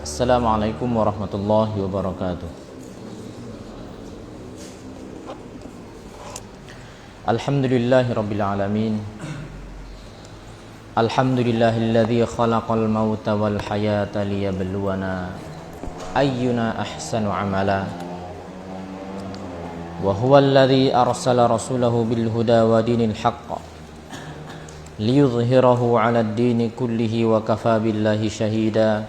Assalamualaikum warahmatullahi wabarakatuh. Alhamdulillahi rabbil alamin. Alhamdulillahilladzi khalaqal mauta wal hayata liyabluwana ayyuna ahsanu amala. Wa huwal ladzi arsala rasulahu bil huda wa dinil haqq liyudhhirahu 'alad dini kullihi wa kafaa billahi shahida.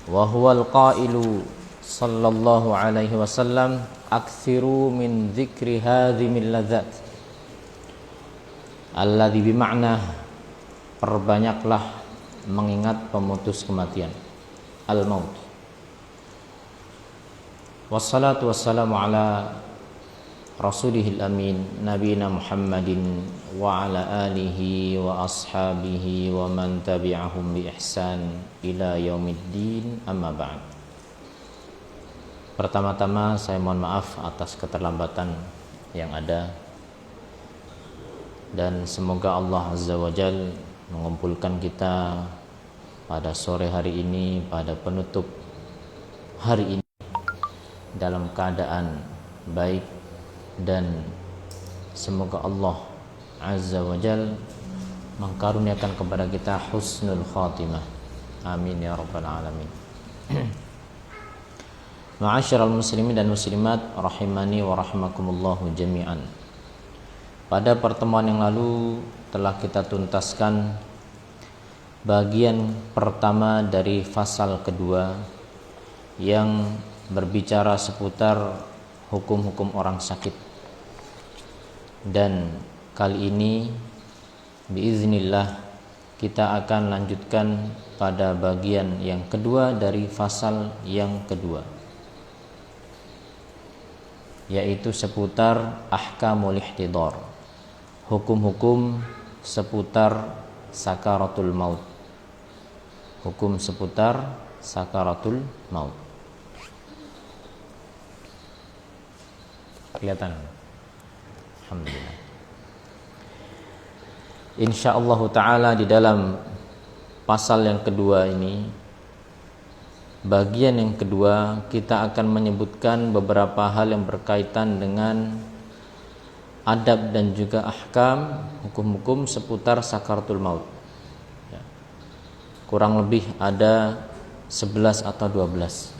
Wa huwal qailu sallallahu alaihi wasallam aktsiru min dzikri hadzimil ladzat alladzi bima'na perbanyaklah mengingat pemutus kematian al-maut. Wassalatu wassalamu ala rasulihil amin nabiyina Muhammadin wa ala alihi wa ashabihi wa man tabi'ahum bi ihsan ila yaumiddin, amma ba'd. Pertama-tama saya mohon maaf atas keterlambatan yang ada, dan semoga Allah Azza wa Jal mengumpulkan kita pada sore hari ini, pada penutup hari ini dalam keadaan baik, dan semoga Allah Azza wa Jal mengkaruniakan kepada kita husnul khatimah. Amin ya rabbal alamin. Ma'asyiral muslimin dan muslimat rahimani wa rahimakumullahu jami'an. Pada pertemuan yang lalu telah kita tuntaskan bagian pertama dari fasal kedua yang berbicara seputar hukum-hukum orang sakit. Dan kali ini biiznillah kita akan lanjutkan pada bagian yang kedua dari fasal yang kedua, yaitu seputar ahkamul ihtidar, hukum-hukum seputar sakaratul maut. Hukum seputar sakaratul maut. Kelihatan? Alhamdulillah. Insyaallah ta'ala di dalam pasal yang kedua ini, bagian yang kedua, kita akan menyebutkan beberapa hal yang berkaitan dengan adab dan juga ahkam, hukum-hukum seputar sakaratul maut. Ya. Kurang lebih ada 11 atau 12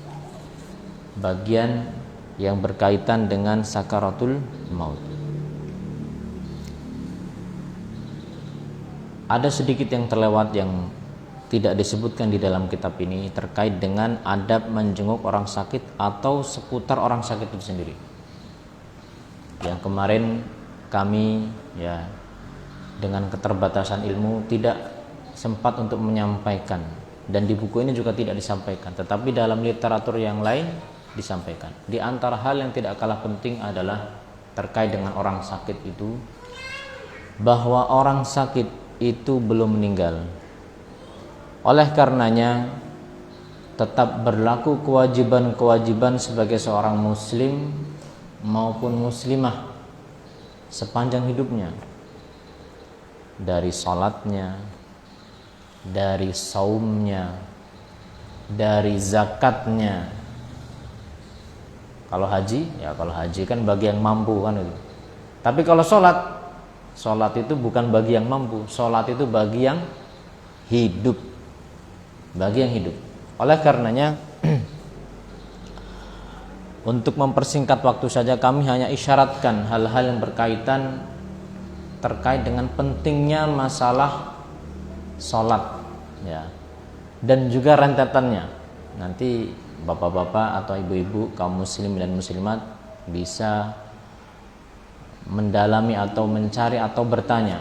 bagian yang berkaitan dengan sakaratul maut. Ada sedikit yang terlewat yang tidak disebutkan di dalam kitab ini terkait dengan adab menjenguk orang sakit atau seputar orang sakit itu sendiri. Yang kemarin kami dengan keterbatasan ilmu tidak sempat untuk menyampaikan, dan di buku ini juga tidak disampaikan, tetapi dalam literatur yang lain disampaikan. Di antara hal yang tidak kalah penting adalah terkait dengan orang sakit itu, bahwa orang sakit itu belum meninggal. Oleh karenanya tetap berlaku kewajiban-kewajiban sebagai seorang muslim maupun muslimah sepanjang hidupnya, dari salatnya, dari saumnya, dari zakatnya. Kalau haji kan bagi yang mampu kan itu. Tapi kalau sholat itu bukan bagi yang mampu, sholat itu bagi yang hidup. Bagi yang hidup. Oleh karenanya untuk mempersingkat waktu saja, kami hanya isyaratkan hal-hal yang berkaitan terkait dengan pentingnya masalah sholat, ya, dan juga rentetannya. Nanti bapak-bapak atau ibu-ibu kaum muslim dan muslimat bisa mendalami atau mencari atau bertanya,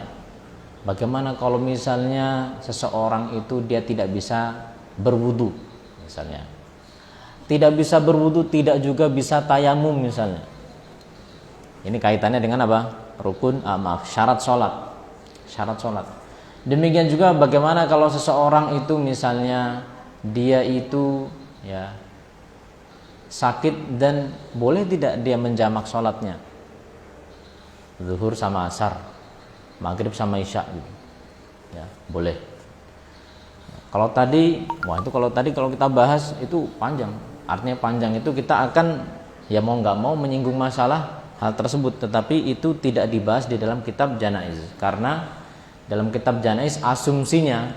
bagaimana kalau misalnya seseorang itu dia tidak bisa berwudu, misalnya tidak bisa berwudu, tidak juga bisa tayamum misalnya. Ini kaitannya dengan apa? Syarat sholat. Demikian juga bagaimana kalau seseorang itu misalnya dia itu sakit dan boleh tidak dia menjamak sholatnya, zuhur sama asar, maghrib sama isya gitu. Ya, boleh. Kalau tadi kalau kita bahas itu panjang. Artinya panjang itu kita akan ya mau nggak mau menyinggung masalah hal tersebut, tetapi itu tidak dibahas di dalam kitab janaiz. Karena dalam kitab janaiz asumsinya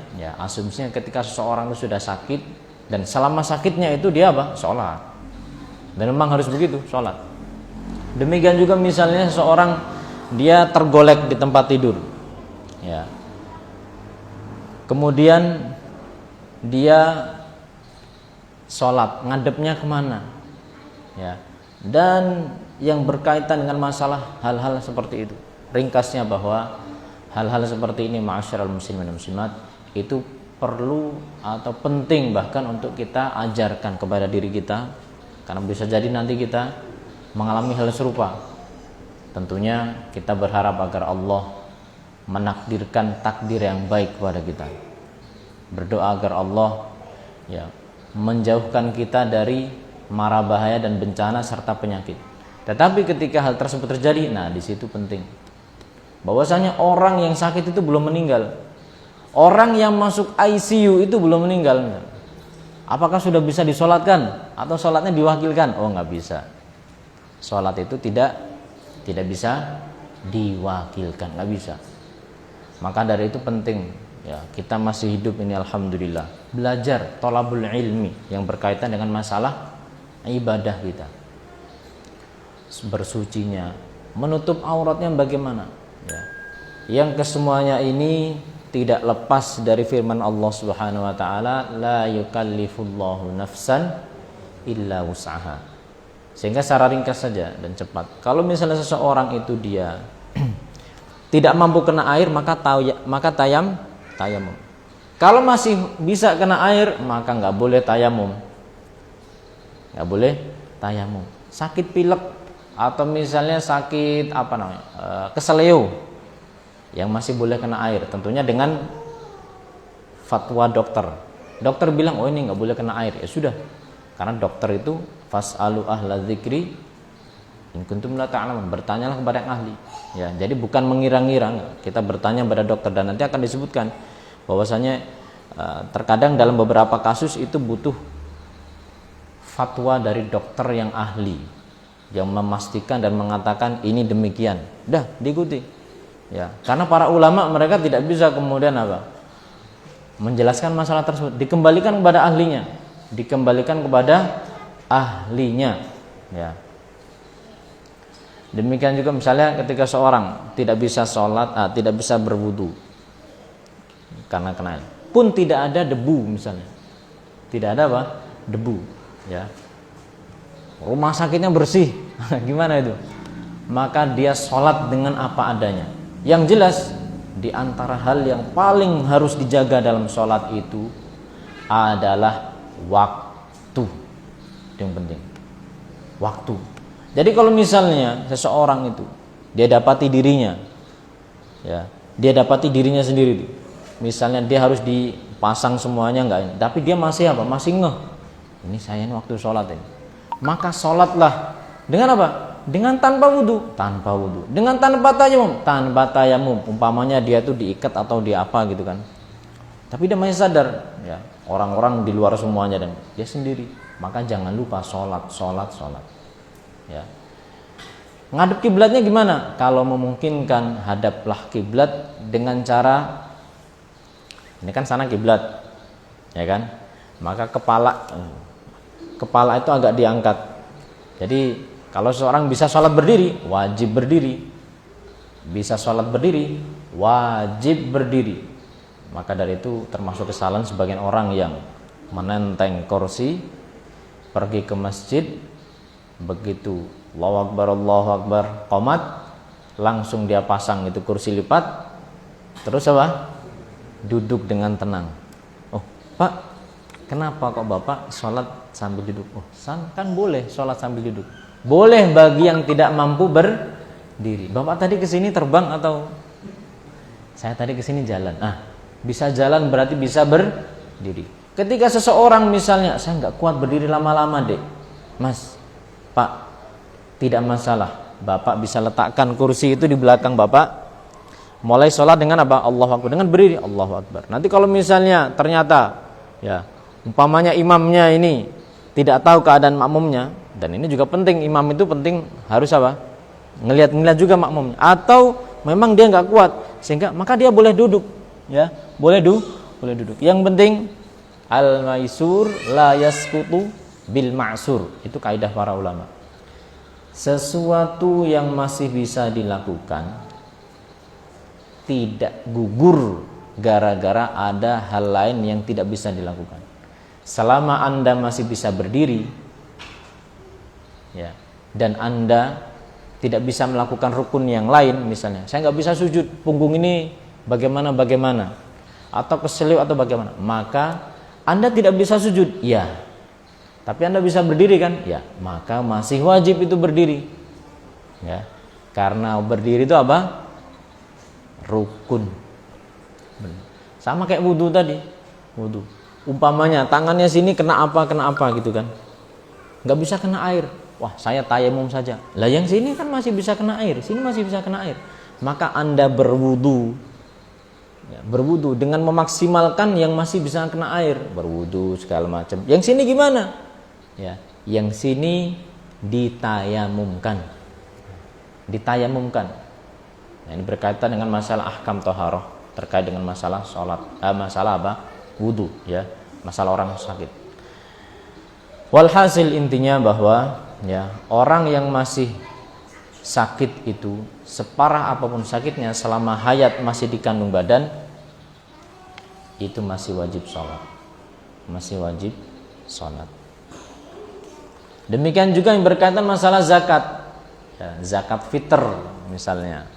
ketika seseorang itu sudah sakit dan selama sakitnya itu dia apa? Sholat. Dan memang harus begitu, sholat. Demikian juga misalnya seseorang dia tergolek di tempat tidur, ya. Kemudian dia sholat, ngadepnya kemana, ya. Dan yang berkaitan dengan masalah hal-hal seperti itu, ringkasnya bahwa hal-hal seperti ini ma'asyiral muslimin dan muslimat itu perlu atau penting bahkan untuk kita ajarkan kepada diri kita, karena bisa jadi nanti kita mengalami hal serupa. Tentunya kita berharap agar Allah menakdirkan takdir yang baik kepada kita. Berdoa agar Allah ya menjauhkan kita dari mara bahaya dan bencana serta penyakit. Tetapi ketika hal tersebut terjadi, nah di situ penting bahwasanya orang yang sakit itu belum meninggal. Orang yang masuk ICU itu belum meninggal. Apakah sudah bisa disolatkan atau solatnya diwakilkan? Oh, nggak bisa. Solat itu tidak bisa diwakilkan, nggak bisa. Maka dari itu penting ya, kita masih hidup ini alhamdulillah, belajar thalabul ilmi yang berkaitan dengan masalah ibadah kita. Bersucinya, menutup auratnya bagaimana ya. Yang kesemuanya ini tidak lepas dari firman Allah Subhanahu wa taala, la yukallifullahu nafsan illa wus'aha. Sehingga secara ringkas saja dan cepat, kalau misalnya seseorang itu dia tidak mampu kena air, maka tayamum. Kalau masih bisa kena air, maka nggak boleh tayamum. Nggak boleh tayamum. Sakit pilek atau misalnya sakit keseleo, yang masih boleh kena air, tentunya dengan fatwa dokter. Dokter bilang, oh ini nggak boleh kena air, ya sudah. Karena dokter itu fas'alu ahla dzikri in kuntum la ta'lamun, bertanyalah kepada yang ahli. Ya, jadi bukan mengira-ngira, kita bertanya kepada dokter, dan nanti akan disebutkan bahwasanya terkadang dalam beberapa kasus itu butuh fatwa dari dokter yang ahli, yang memastikan dan mengatakan ini demikian. Dah diikuti. Ya, karena para ulama mereka tidak bisa kemudian menjelaskan masalah tersebut, dikembalikan kepada ahlinya, ya. Demikian juga misalnya ketika seorang tidak bisa sholat, tidak bisa berwudu karena kena air, pun tidak ada debu misalnya, tidak ada debu, ya. Rumah sakitnya bersih, gimana itu? Maka dia sholat dengan apa adanya. Yang jelas di antara hal yang paling harus dijaga dalam sholat itu adalah waktu. Itu yang penting, waktu. Jadi kalau misalnya seseorang itu dia dapati dirinya, ya, dia dapati dirinya sendiri, misalnya dia harus dipasang semuanya enggak, tapi dia masih masih ngeh, ini saya ini waktu sholat ini, maka sholatlah dengan apa? Dengan tanpa wudu, dengan tanpa tayamum, umpamanya dia tuh diikat atau di apa gitu kan, tapi dia masih sadar, ya, orang-orang di luar semuanya dan dia sendiri, maka jangan lupa sholat, ya. Ngadep kiblatnya gimana? Kalau memungkinkan hadaplah kiblat dengan cara, ini kan sana kiblat, ya kan? Maka kepala itu agak diangkat. Jadi kalau seorang bisa sholat berdiri, wajib berdiri. Bisa sholat berdiri, wajib berdiri. Maka dari itu termasuk kesalahan sebagian orang yang menenteng kursi, pergi ke masjid, begitu Allahu Akbar, qomat, langsung dia pasang itu kursi lipat, terus duduk dengan tenang. Oh Pak, kenapa kok Bapak sholat sambil duduk? Oh kan boleh sholat sambil duduk, boleh bagi yang tidak mampu berdiri. Bapak tadi kesini terbang atau? Saya tadi kesini jalan. Bisa jalan berarti bisa berdiri. Ketika seseorang misalnya, saya nggak kuat berdiri lama-lama dek, Mas, Pak, tidak masalah, Bapak bisa letakkan kursi itu di belakang Bapak, mulai sholat dengan apa? Allahu Akbar, dengan berdiri Allahu Akbar. Nanti kalau misalnya ternyata ya umpamanya imamnya ini tidak tahu keadaan makmumnya, dan ini juga penting, imam itu penting harus apa? Ngelihat juga makmumnya. Atau memang dia nggak kuat sehingga maka dia boleh duduk, ya boleh duduk. Yang penting al maisur la yasqutu bil ma'sur, itu kaidah para ulama. Sesuatu yang masih bisa dilakukan tidak gugur gara-gara ada hal lain yang tidak bisa dilakukan. Selama Anda masih bisa berdiri, ya, dan Anda tidak bisa melakukan rukun yang lain, misalnya saya nggak bisa sujud, punggung ini bagaimana, atau keselip atau bagaimana, maka Anda tidak bisa sujud, ya, tapi Anda bisa berdiri kan, ya, maka masih wajib itu berdiri, ya, karena berdiri itu apa? Rukun. Sama kayak wudu tadi, wudu. Umpamanya tangannya sini kena apa gitu kan, nggak bisa kena air. Wah, saya tayamum saja. Lah yang sini kan masih bisa kena air, sini masih bisa kena air. Maka Anda berwudu, ya, berwudu dengan memaksimalkan yang masih bisa kena air, berwudu segala macam. Yang sini gimana? Ya, yang sini ditayamumkan. Nah, ini berkaitan dengan masalah ahkam thaharah, terkait dengan masalah sholat, masalah apa? Wudu, ya, masalah orang sakit. Walhasil intinya bahwa ya orang yang masih sakit itu separah apapun sakitnya, selama hayat masih di kandung badan, itu masih wajib sholat. Demikian juga yang berkaitan masalah zakat, ya, zakat fitr misalnya,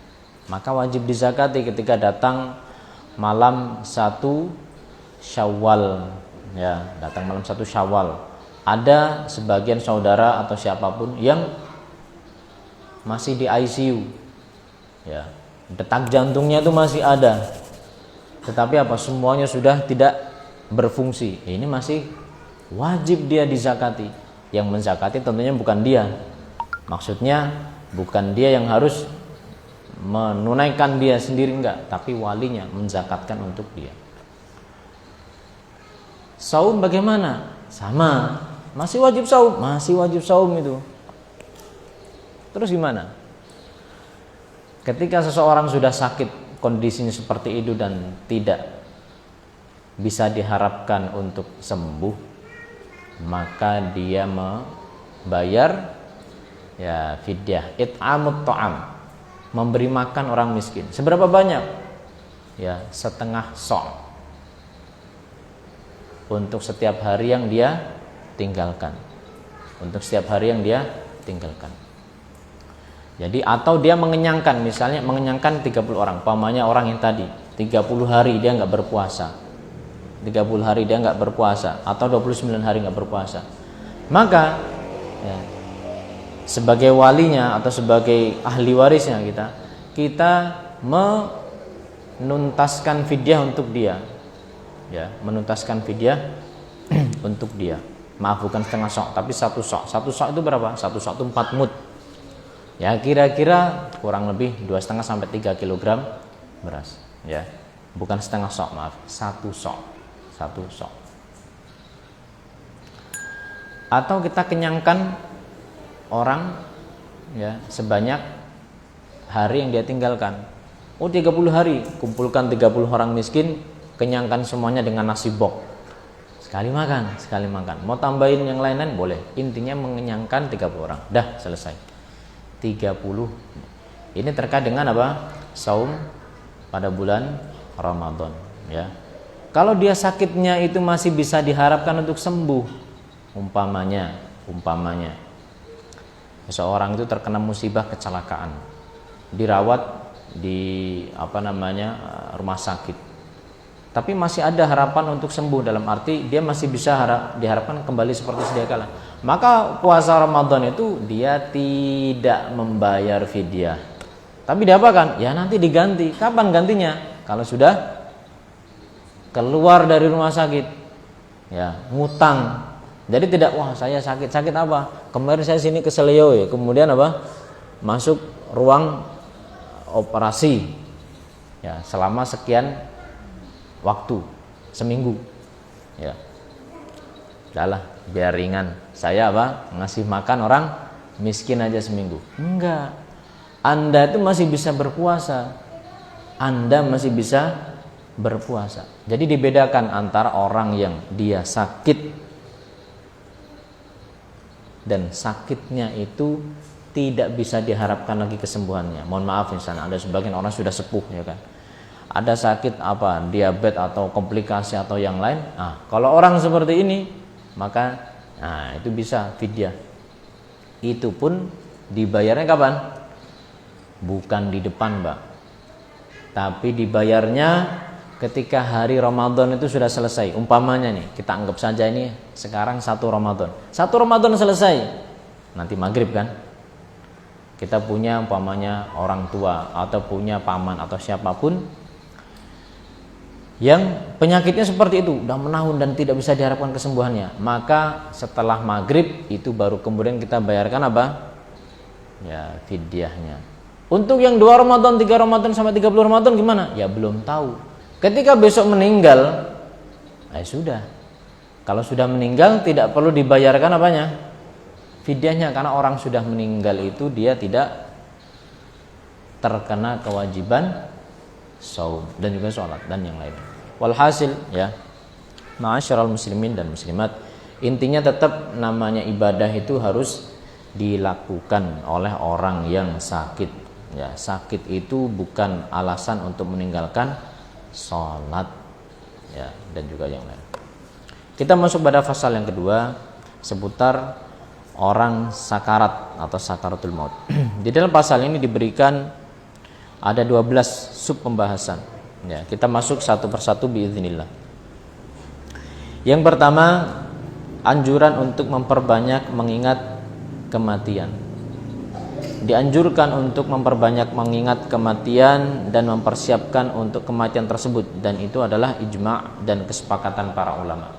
maka wajib dizakati ketika datang malam 1 Syawal, ya, datang malam 1 Syawal. Ada sebagian saudara atau siapapun yang masih di ICU, ya, detak jantungnya itu masih ada, tetapi apa, semuanya sudah tidak berfungsi. Ini masih wajib dia dizakati. Yang menzakati tentunya bukan dia, maksudnya bukan dia yang harus menunaikan dia sendiri, enggak, tapi walinya menzakatkan untuk dia. Saum bagaimana? Sama, masih wajib saum itu. Terus gimana? Ketika seseorang sudah sakit, kondisinya seperti itu dan tidak bisa diharapkan untuk sembuh, maka dia membayar ya fidyah, it'amut ta'am, memberi makan orang miskin. Seberapa banyak? Ya, setengah sok untuk setiap hari yang dia tinggalkan. Jadi atau dia mengenyangkan, misalnya mengenyangkan 30 orang, pamannya orang yang tadi 30 hari dia nggak berpuasa, 30 hari dia nggak berpuasa, atau 29 hari nggak berpuasa, maka ya, sebagai walinya atau sebagai ahli warisnya kita menuntaskan fidyah untuk dia, ya, menuntaskan fidyah untuk dia. Maaf, bukan setengah sok, tapi 1 sok. 1 sok itu berapa? 1 sok itu 4 mud. Ya, kira-kira kurang lebih 2,5 sampai 3 kg beras, ya. Bukan setengah sok, maaf, 1 sok. Atau kita kenyangkan orang, ya, sebanyak hari yang dia tinggalkan. 30 hari, kumpulkan 30 orang miskin, kenyangkan semuanya dengan nasi bok. Sekali makan. Mau tambahin yang lain-lain boleh. Intinya mengenyangkan 30 orang. Dah selesai. 30. Ini terkait dengan apa? Saum pada bulan Ramadan, ya. Kalau dia sakitnya itu masih bisa diharapkan untuk sembuh, umpamanya seseorang itu terkena musibah kecelakaan, dirawat di rumah sakit, tapi masih ada harapan untuk sembuh, dalam arti dia masih bisa diharapkan kembali seperti sedia kala, maka puasa Ramadan itu dia tidak membayar fidyah, tapi diapakan? Ya nanti diganti. Kapan gantinya? Kalau sudah keluar dari rumah sakit, ya, ngutang. Jadi tidak, wah saya sakit apa? Kemarin saya sini keselio, ya, kemudian apa? Masuk ruang operasi. Ya, selama sekian waktu, seminggu. Ya. Udahlah, biar ringan. Saya ngasih makan orang miskin aja seminggu. Enggak. Anda itu masih bisa berpuasa. Anda masih bisa berpuasa. Jadi dibedakan antara orang yang dia sakit dan sakitnya itu tidak bisa diharapkan lagi kesembuhannya. Mohon maaf misalnya ada sebagian orang sudah sepuh ya kan. Ada sakit diabetes atau komplikasi atau yang lain. Nah, kalau orang seperti ini maka itu bisa fidyah. Itu pun dibayarnya kapan? Bukan di depan, Mbak. Tapi dibayarnya ketika hari Ramadan itu sudah selesai. Umpamanya nih, kita anggap saja ini sekarang 1 Ramadan. 1 Ramadan selesai. Nanti maghrib kan? Kita punya umpamanya orang tua atau punya paman atau siapapun yang penyakitnya seperti itu, udah menahun dan tidak bisa diharapkan kesembuhannya. Maka setelah maghrib itu baru kemudian kita bayarkan ya fidyahnya. Untuk yang 2 Ramadan, 3 Ramadan sampai 30 Ramadan gimana? Ya belum tahu. Ketika besok meninggal, sudah. Kalau sudah meninggal tidak perlu dibayarkan fidyahnya, karena orang sudah meninggal itu dia tidak terkena kewajiban shaum dan juga sholat dan yang lain. Walhasil ya, ma'asyiral muslimin dan muslimat, intinya tetap namanya ibadah itu harus dilakukan oleh orang yang sakit. Ya, sakit itu bukan alasan untuk meninggalkan sholat ya, dan juga yang lain. Kita masuk pada pasal yang kedua seputar orang sakarat atau sakaratul maut. Di dalam pasal ini diberikan ada 12 sub pembahasan. Ya, kita masuk satu persatu biiznillah. Yang pertama, anjuran untuk memperbanyak mengingat kematian. Dianjurkan untuk memperbanyak mengingat kematian dan mempersiapkan untuk kematian tersebut, dan itu adalah ijma' dan kesepakatan para ulama.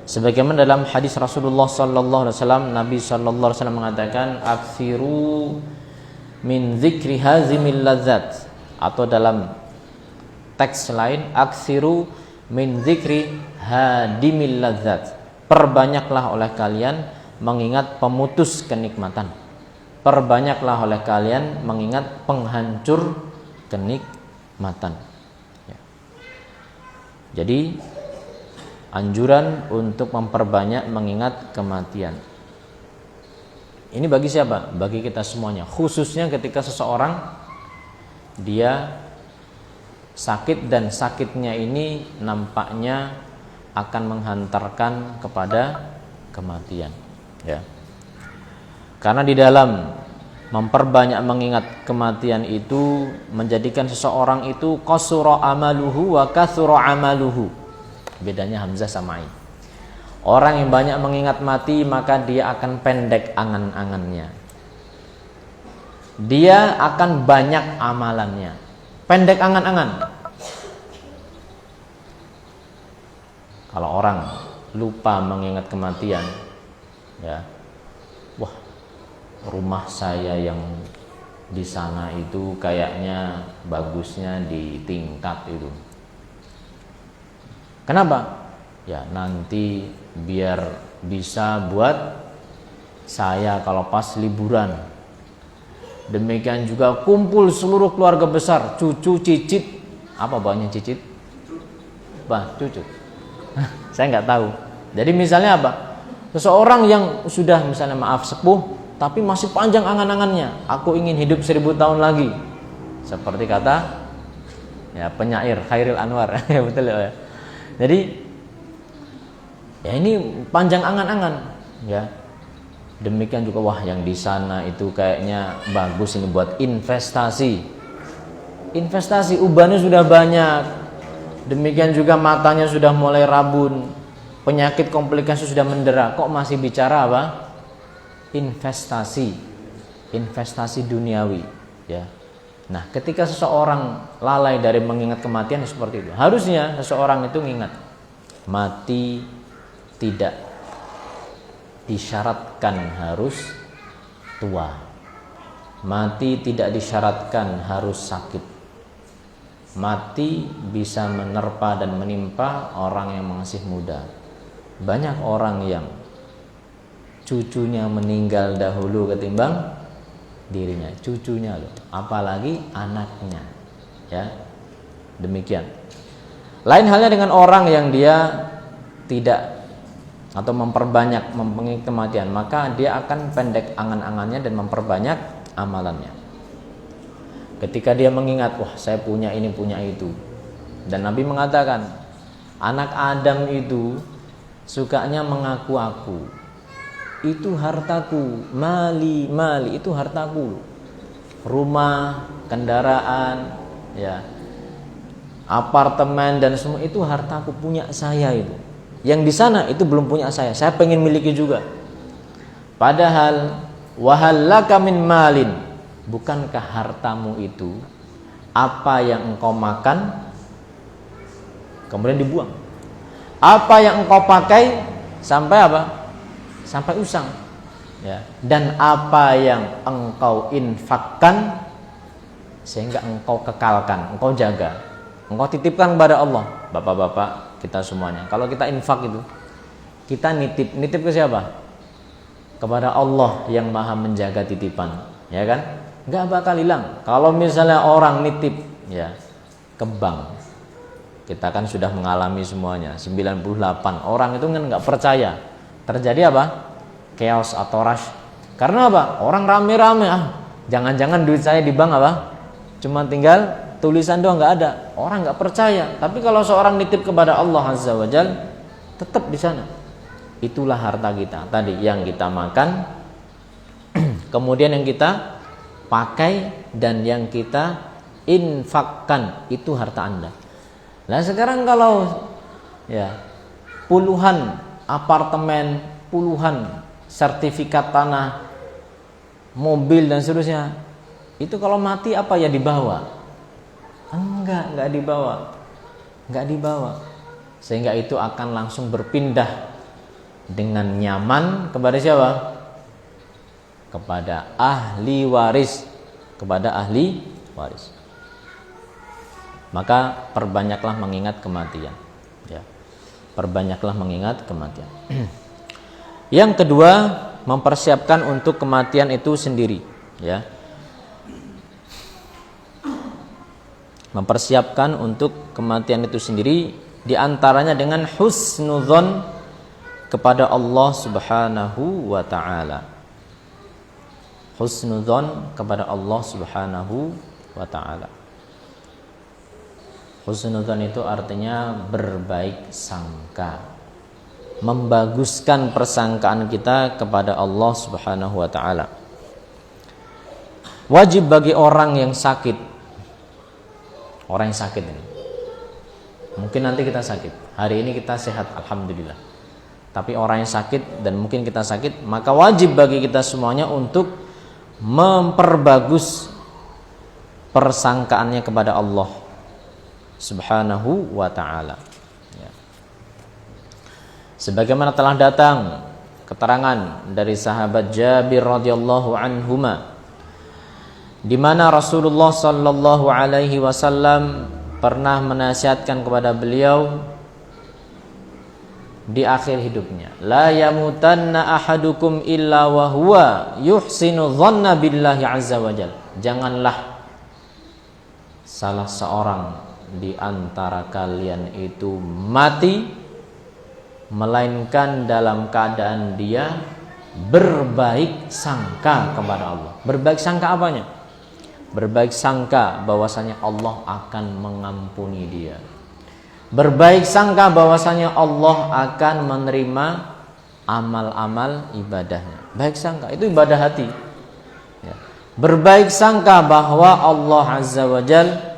Sebagaimana dalam hadis Rasulullah sallallahu alaihi wasallam, Nabi sallallahu alaihi wasallam mengatakan, "Aksiru min dzikri hazimil ladzat," atau dalam teks lain, "Aksiru min dzikri hadimil ladzat." Perbanyaklah oleh kalian mengingat pemutus kenikmatan. Perbanyaklah oleh kalian mengingat penghancur kenikmatan. Ya. Jadi anjuran untuk memperbanyak mengingat kematian. Ini bagi siapa? Bagi kita semuanya. Khususnya ketika seseorang dia sakit dan sakitnya ini nampaknya akan menghantarkan kepada kematian. Ya. Karena di dalam memperbanyak mengingat kematian itu menjadikan seseorang itu qasura amaluhu wa kathura amaluhu. Bedanya hamzah sama ain. Orang yang banyak mengingat mati maka dia akan pendek angan-angannya. Dia akan banyak amalannya. Pendek angan-angan. Kalau orang lupa mengingat kematian, ya, wah, rumah saya yang di sana itu kayaknya bagusnya di tingkat itu. Kenapa? Ya nanti biar bisa buat saya kalau pas liburan. Demikian juga kumpul seluruh keluarga besar, cucu, cicit. Apa bawahnya cicit? Cucu. Saya nggak tahu. Jadi misalnya apa? Seseorang yang sudah misalnya sepuh, tapi masih panjang angan-angannya. Aku ingin hidup 1000 tahun lagi. Seperti kata ya penyair Khairil Anwar. Ya betul ya. Jadi ya ini panjang angan-angan ya. Demikian juga wah yang di sana itu kayaknya bagus ini buat investasi. Investasi ubannya sudah banyak. Demikian juga matanya sudah mulai rabun. Penyakit komplikasi sudah mendera. Kok masih bicara investasi. Investasi duniawi ya. Nah, ketika seseorang lalai dari mengingat kematian seperti itu. Harusnya seseorang itu mengingat mati tidak disyaratkan harus tua. Mati tidak disyaratkan harus sakit. Mati bisa menerpa dan menimpa orang yang masih muda. Banyak orang yang cucunya meninggal dahulu ketimbang dirinya, cucunya loh, apalagi anaknya, ya. Demikian. Lain halnya dengan orang yang dia tidak atau memperbanyak mengingat kematian, maka dia akan pendek angan-angannya dan memperbanyak amalannya. Ketika dia mengingat, wah saya punya ini, punya itu. Dan Nabi mengatakan, anak Adam itu sukanya mengaku-aku. Itu hartaku, mali, itu hartaku. Rumah, kendaraan, ya, apartemen dan semua itu hartaku, punya saya itu. Yang di sana itu belum punya saya pengen miliki juga. Padahal wahallaka min malin, bukankah hartamu itu apa yang engkau makan kemudian dibuang, apa yang engkau pakai sampai apa? Sampai usang, ya. Dan apa yang engkau infakkan sehingga engkau kekalkan, engkau jaga, engkau titipkan kepada Allah. Bapak-bapak kita semuanya, kalau kita infak itu kita nitip ke siapa? Kepada Allah yang maha menjaga titipan, ya kan? Nggak bakal hilang. Kalau misalnya orang nitip, ya, ke bank, kita kan sudah mengalami semuanya. 98 orang itu kan nggak percaya. Terjadi apa? Chaos atau rush. Karena apa? Orang rame-rame, jangan-jangan duit saya di bank apa? Cuma tinggal tulisan doang, nggak ada. Orang nggak percaya. Tapi kalau seorang nitip kepada Allah Azza wa Jal, tetap di sana. Itulah harta kita tadi yang kita makan, kemudian yang kita pakai dan yang kita infakkan, itu harta Anda. Nah sekarang kalau ya puluhan apartemen, puluhan sertifikat tanah, mobil dan seterusnya, itu kalau mati apa ya dibawa? Enggak dibawa. Sehingga itu akan langsung berpindah dengan nyaman kepada siapa? Kepada ahli waris, Maka perbanyaklah mengingat kematian, ya. Perbanyaklah mengingat kematian. Yang kedua, mempersiapkan untuk kematian itu sendiri, ya. Mempersiapkan untuk kematian itu sendiri, diantaranya dengan husnudzon kepada Allah Subhanahu wa ta'ala. Husnudzon kepada Allah Subhanahu wa ta'ala. Husnudzon itu artinya berbaik sangka, membaguskan persangkaan kita kepada Allah Subhanahu wa ta'ala. Wajib bagi orang yang sakit, ini, mungkin nanti kita sakit, hari ini kita sehat alhamdulillah, tapi orang yang sakit dan mungkin kita sakit, maka wajib bagi kita semuanya untuk memperbagus persangkaannya kepada Allah Subhanahu wa ta'ala, ya. Sebagaimana telah datang keterangan dari sahabat Jabir radhiyallahu anhuma, di mana Rasulullah sallallahu alaihi wasallam pernah menasihatkan kepada beliau di akhir hidupnya, la yamutanna ahadukum illa wa huwa yuhsinu dhanna billahi azza wajal. Janganlah salah seorang di antara kalian itu mati melainkan dalam keadaan dia berbaik sangka kepada Allah. Berbaik sangka apanya? Berbaik sangka bahwasanya Allah akan mengampuni dia. Berbaik sangka bahwasanya Allah akan menerima amal-amal ibadahnya. Baik sangka itu ibadah hati, ya. Berbaik sangka bahwa Allah Azza wa Jal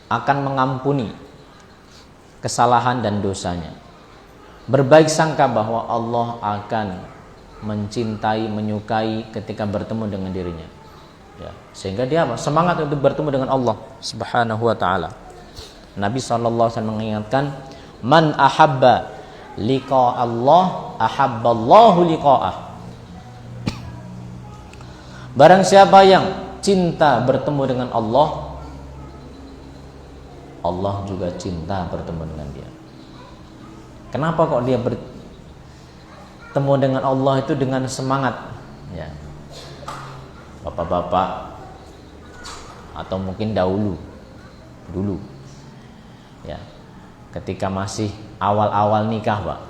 akan mengampuni kesalahan dan dosanya. Berbaik sangka bahwa Allah akan mencintai, menyukai ketika bertemu dengan dirinya, ya. Sehingga dia semangat untuk bertemu dengan Allah Subhanahu wa ta'ala. Nabi SAW mengingatkan, man ahabba liqa Allah ahabballahu liqa'ah. Barang siapa yang cinta bertemu dengan Allah, Allah juga cinta bertemu dengan dia. Kenapa kok dia bertemu dengan Allah itu dengan semangat? Ya, bapak-bapak atau mungkin dulu, ya, ketika masih awal-awal nikah, Pak,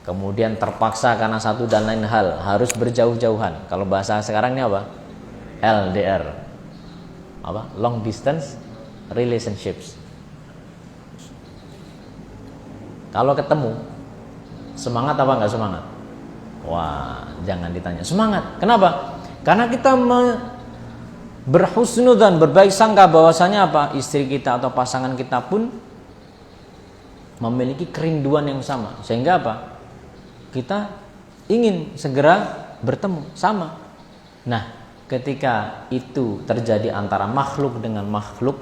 kemudian terpaksa karena satu dan lain hal harus berjauh-jauhan. Kalau bahasa sekarang ini apa? LDR, apa? Long distance relationships. Kalau ketemu, semangat apa enggak semangat? Wah, jangan ditanya. Semangat. Kenapa? Karena kita berhusnudzan, berbaik sangka bahwasanya apa? Istri kita atau pasangan kita pun memiliki kerinduan yang sama. Sehingga apa? Kita ingin segera bertemu sama. Nah, ketika itu terjadi antara makhluk dengan makhluk,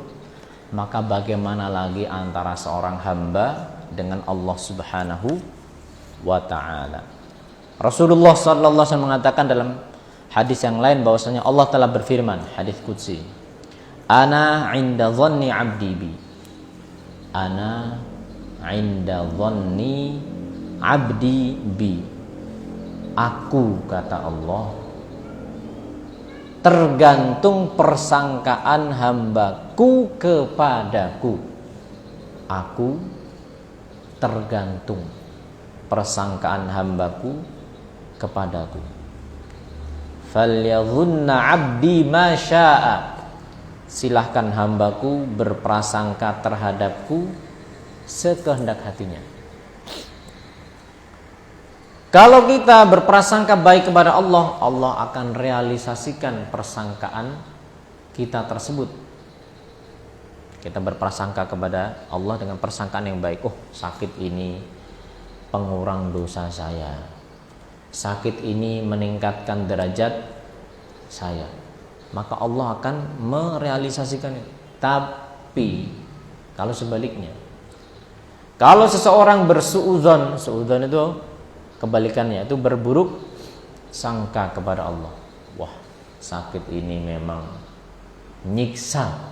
maka bagaimana lagi antara seorang hamba dengan Allah Subhanahu wa ta'ala. Rasulullah sallallahu alaihi wasallam mengatakan dalam hadis yang lain bahwasanya Allah telah berfirman, hadis qudsi, ana 'inda dhanni 'abdi bi. Ana 'inda dhanni 'abdi bi. Aku, kata Allah, tergantung persangkaan hambaku kepadaku. Aku tergantung persangkaan hambaku kepadaku. Falyadhunna 'abdi ma syaa. Silahkan hambaku berprasangka terhadapku sekehendak hatinya. Kalau kita berprasangka baik kepada Allah, Allah akan realisasikan persangkaan kita tersebut. Kita berprasangka kepada Allah dengan persangkaan yang baik. Oh, sakit ini pengurang dosa saya. Sakit ini meningkatkan derajat saya. Maka Allah akan merealisasikan itu. Tapi kalau sebaliknya, kalau seseorang bersuudzon, suudzon itu kebalikannya, itu berburuk sangka kepada Allah. Wah, sakit ini memang nyiksa.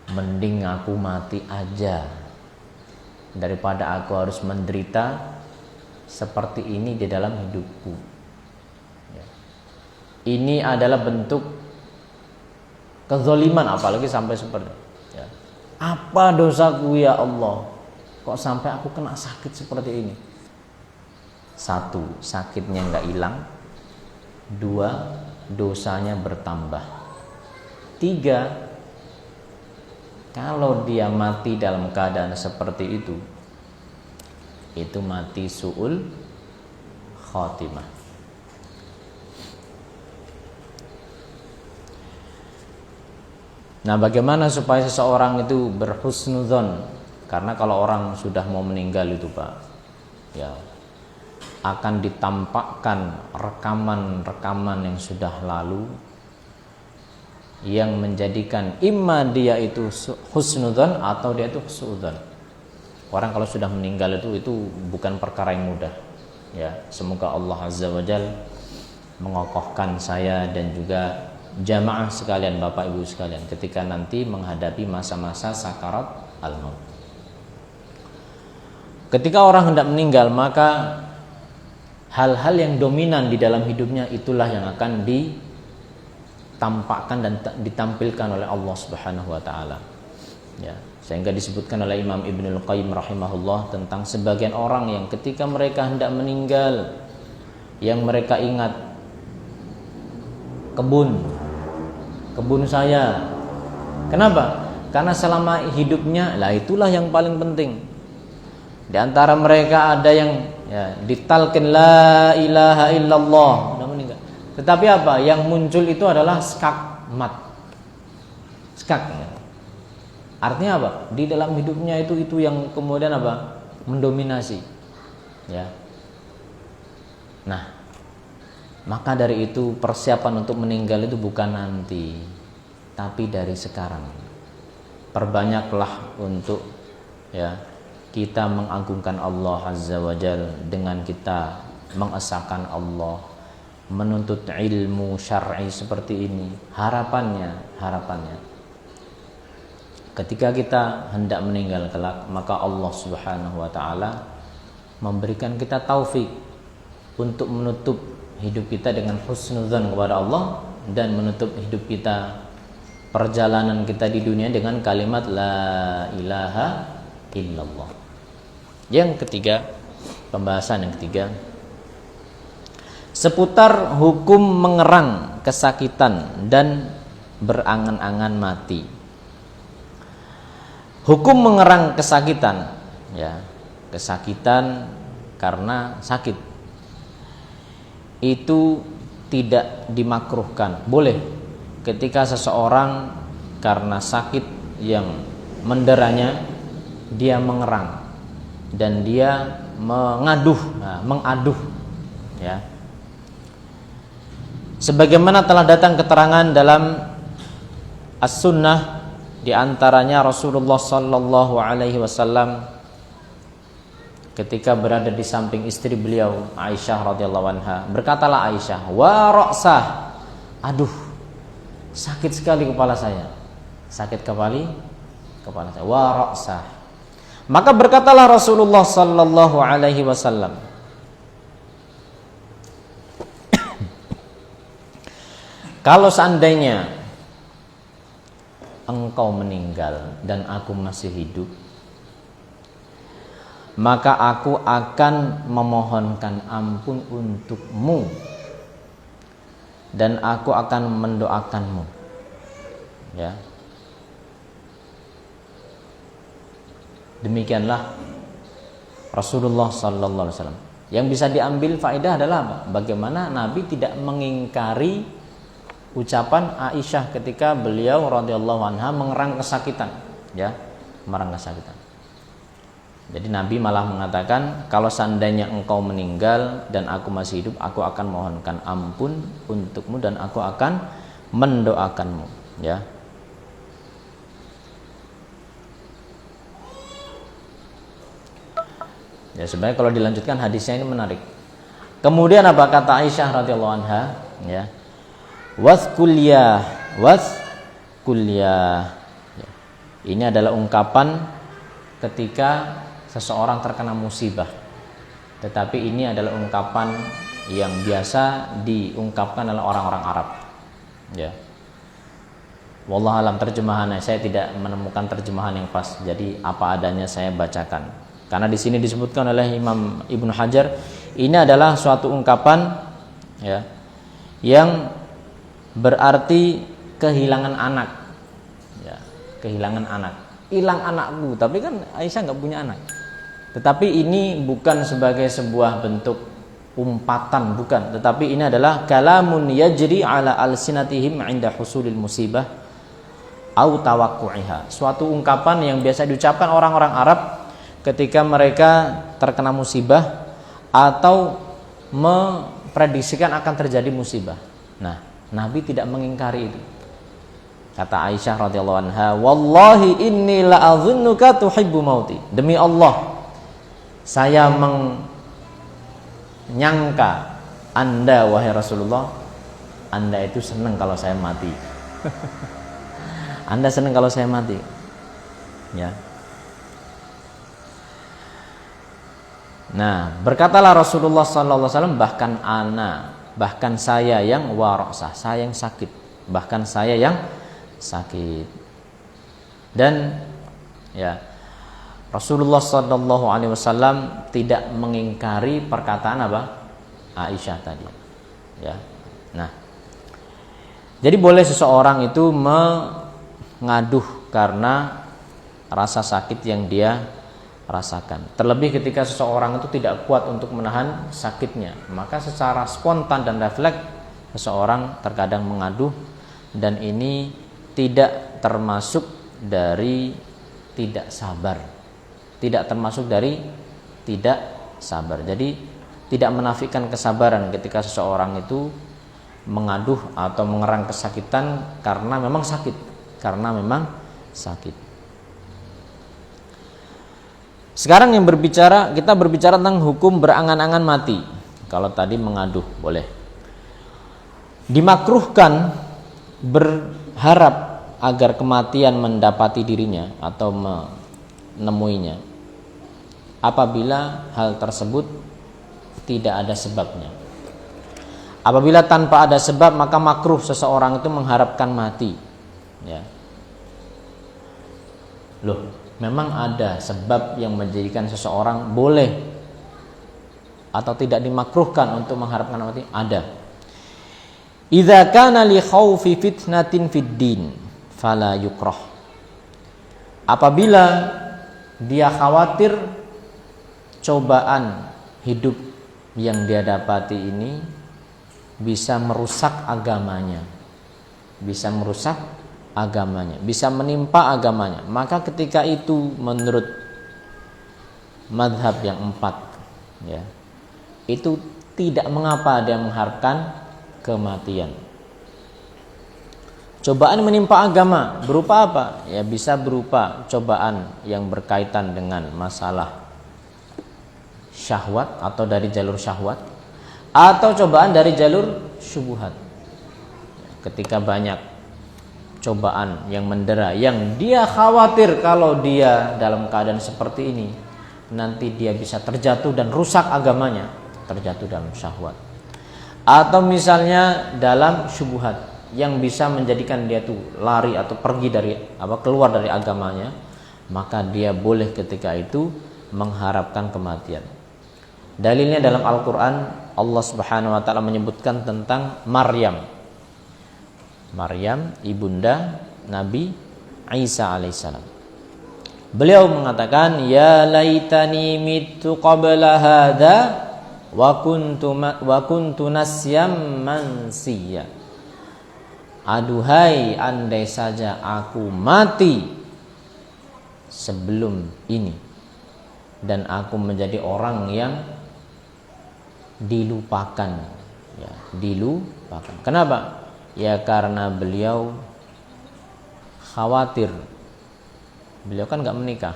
Mending aku mati aja daripada aku harus menderita seperti ini di dalam hidupku. Ya. Ini adalah bentuk kezaliman, apalagi sampai seperti ya. Apa dosaku ya Allah, kok sampai aku kena sakit seperti ini? Satu, sakitnya nggak hilang. Dua, dosanya bertambah. Tiga, kalau dia mati dalam keadaan seperti itu mati su'ul khotimah. Nah, bagaimana supaya seseorang itu berhusnudzon? Karena kalau orang sudah mau meninggal itu, Pak, ya, akan ditampakkan rekaman-rekaman yang sudah lalu yang menjadikan imma dia itu husnudzon atau dia itu suudzon. Orang kalau sudah meninggal itu bukan perkara yang mudah. Ya, semoga Allah Azza wa Jalla mengokohkan saya dan juga jamaah sekalian, Bapak Ibu sekalian, ketika nanti menghadapi masa-masa sakarat al-maut. Ketika orang hendak meninggal, maka hal-hal yang dominan di dalam hidupnya itulah yang akan ditampakkan dan ditampilkan oleh Allah Subhanahu wa taala. Ya, sehingga disebutkan oleh Imam Ibnul Qayyim rahimahullah tentang sebagian orang yang ketika mereka hendak meninggal, yang mereka ingat kebun saya. Kenapa? Karena selama hidupnya, lah itulah yang paling penting. Di antara mereka ada yang ditalkin la ilaha illallah, sudah meninggal. Tetapi apa? Yang muncul itu adalah skakmat. Skak. Artinya apa? Di dalam hidupnya itu yang kemudian apa? Mendominasi. Ya. Nah, maka dari itu persiapan untuk meninggal itu bukan nanti, tapi dari sekarang. Perbanyaklah untuk kita mengagungkan Allah Azza wa Jalla dengan kita mengesahkan Allah, menuntut ilmu syar'i seperti ini, harapannya ketika kita hendak meninggal kelak, maka Allah Subhanahu wa taala memberikan kita taufik untuk menutup hidup kita dengan husnudzan kepada Allah, dan menutup hidup kita, perjalanan kita di dunia, dengan kalimat la ilaha illallah. Yang ketiga, pembahasan yang ketiga, seputar hukum mengerang kesakitan dan berangan-angan mati. Hukum mengerang kesakitan, ya, kesakitan karena sakit itu tidak dimakruhkan. Boleh ketika seseorang karena sakit yang menderanya, dia mengerang dan dia mengaduh, ya. Sebagaimana telah datang keterangan dalam As-Sunnah, di antaranya Rasulullah sallallahu alaihi wasallam ketika berada di samping istri beliau Aisyah radhiyallahu anha, berkatalah Aisyah, wa ra'sah, aduh sakit sekali kepala saya, sakit kepala saya, wa ra'sah. Maka berkatalah Rasulullah sallallahu alaihi wasallam, kalau seandainya engkau meninggal dan aku masih hidup, maka aku akan memohonkan ampun untukmu dan aku akan mendoakanmu, ya. Demikianlah Rasulullah sallallahu alaihi wasallam. Yang bisa diambil faedah adalah apa? Bagaimana Nabi tidak mengingkari ucapan Aisyah ketika beliau radhiyallahu anha mengerang kesakitan, ya, mengerang kesakitan. Jadi Nabi malah mengatakan, kalau seandainya engkau meninggal dan aku masih hidup, aku akan mohonkan ampun untukmu dan aku akan mendoakanmu, ya. Ya, sebenarnya kalau dilanjutkan hadisnya ini menarik. Kemudian apa kata Aisyah radhiyallahu anha, ya. Waskulyah. Ini adalah ungkapan ketika seseorang terkena musibah, tetapi ini adalah ungkapan yang biasa diungkapkan oleh orang-orang Arab, ya. Wallahu alam terjemahannya, saya tidak menemukan terjemahan yang pas, jadi apa adanya saya bacakan. Karena di sini disebutkan oleh Imam Ibnu Hajar, ini adalah suatu ungkapan, ya, yang berarti kehilangan anak, ya, kehilangan anak. Hilang anakku, tapi kan Aisyah nggak punya anak. Tetapi ini bukan sebagai sebuah bentuk umpatan, bukan. Tetapi ini adalah kalamun yajri ala alsinatihim 'inda husulil musibah au tawaqqu'iha. Suatu ungkapan yang biasa diucapkan orang-orang Arab ketika mereka terkena musibah atau memprediksikan akan terjadi musibah. Nah, Nabi tidak mengingkari itu. Kata Aisyah radhiyallahu anha, wallahi inni la'adhunnuka tuhibbu mauti. Demi Allah, saya menyangka Anda, wahai Rasulullah, Anda itu senang kalau saya mati. Anda senang kalau saya mati, ya. Nah, berkatalah Rasulullah sallallahu alaihi wasallam, bahkan saya yang warasah, saya yang sakit, bahkan saya yang sakit. Dan ya, Rasulullah sallallahu alaihi wasallam tidak mengingkari perkataan apa? Aisyah tadi, ya. Nah, jadi boleh seseorang itu mengaduh karena rasa sakit yang dia rasakan. Terlebih ketika seseorang itu tidak kuat untuk menahan sakitnya, maka secara spontan dan refleks seseorang terkadang mengaduh, dan ini tidak termasuk dari tidak sabar. Tidak termasuk dari tidak sabar. Jadi tidak menafikan kesabaran ketika seseorang itu mengaduh atau mengerang kesakitan karena memang sakit, Sekarang kita berbicara tentang hukum berangan-angan mati. Kalau tadi mengaduh boleh. Dimakruhkan berharap agar kematian mendapati dirinya atau menemuinya apabila hal tersebut tidak ada sebabnya. Apabila tanpa ada sebab, maka makruh seseorang itu mengharapkan mati. Ya. Loh, memang ada sebab yang menjadikan seseorang boleh atau tidak dimakruhkan untuk mengharapkan mati? Ada. Idza kana li khaufi fitnatin fid din fala yukrah. Apabila dia khawatir cobaan hidup yang dia dapati ini bisa merusak agamanya, bisa merusak agamanya, bisa menimpa agamanya, maka ketika itu menurut madhab yang 4, ya, itu tidak mengapa dia mengharapkan kematian. Cobaan menimpa agama berupa apa? Ya, bisa berupa cobaan yang berkaitan dengan masalah syahwat atau dari jalur syahwat, atau cobaan dari jalur syubhat. Ketika banyak cobaan yang mendera, yang dia khawatir kalau dia dalam keadaan seperti ini nanti dia bisa terjatuh dan rusak agamanya, terjatuh dalam syahwat. Atau misalnya dalam syubhat yang bisa menjadikan dia tuh lari atau pergi dari keluar dari agamanya, maka dia boleh ketika itu mengharapkan kematian. Dalilnya dalam Al-Qur'an, Allah Subhanahu wa taala menyebutkan tentang Maryam, ibunda Nabi Isa alaihissalam. Beliau mengatakan, ya laitani mitu qabla hadza wa kuntu nasyam mansiya. Aduhai, andai saja aku mati sebelum ini dan aku menjadi orang yang dilupakan, ya, dilupakan. Kenapa? Ya karena beliau khawatir. Beliau kan gak menikah,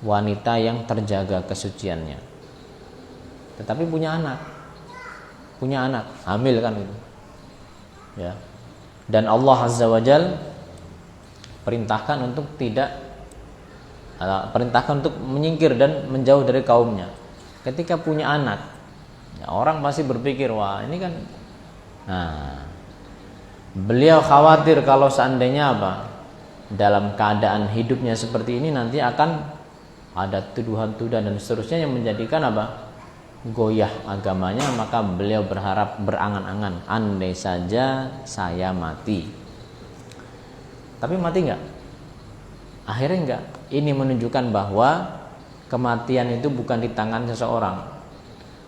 wanita yang terjaga kesuciannya, tetapi punya anak, hamil kan itu, ya. Dan Allah Azza wa Jal perintahkan untuk menyingkir dan menjauh dari kaumnya. Ketika punya anak, ya, orang pasti berpikir, wah ini kan. Nah, beliau khawatir kalau seandainya dalam keadaan hidupnya seperti ini nanti akan ada tuduhan-tuduhan dan seterusnya yang menjadikan goyah agamanya, maka beliau berharap, berangan-angan, andai saja saya mati. Tapi mati enggak? Akhirnya enggak. Ini menunjukkan bahwa kematian itu bukan di tangan seseorang.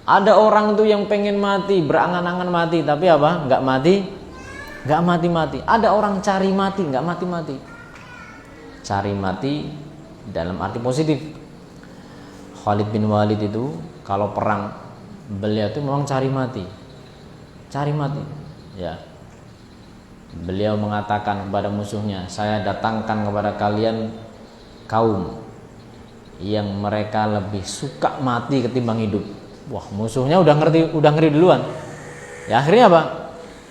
Ada orang tuh yang pengen mati, berangan-angan mati, tapi enggak mati. Ada orang cari mati, enggak mati. Cari mati dalam arti positif. Khalid bin Walid itu kalau perang, beliau itu memang cari mati, ya. Beliau mengatakan kepada musuhnya, saya datangkan kepada kalian kaum yang mereka lebih suka mati ketimbang hidup. Wah, musuhnya udah ngeri duluan. Ya akhirnya